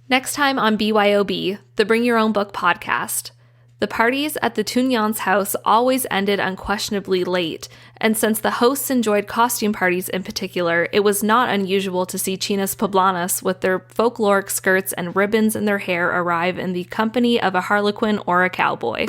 [SPEAKER 3] Next time on BYOB, the Bring Your Own Book podcast. The parties at the Tugnon's house always ended unquestionably late, and since the hosts enjoyed costume parties in particular, it was not unusual to see chinas poblanas with their folkloric skirts and ribbons in their hair arrive in the company of a harlequin or a cowboy.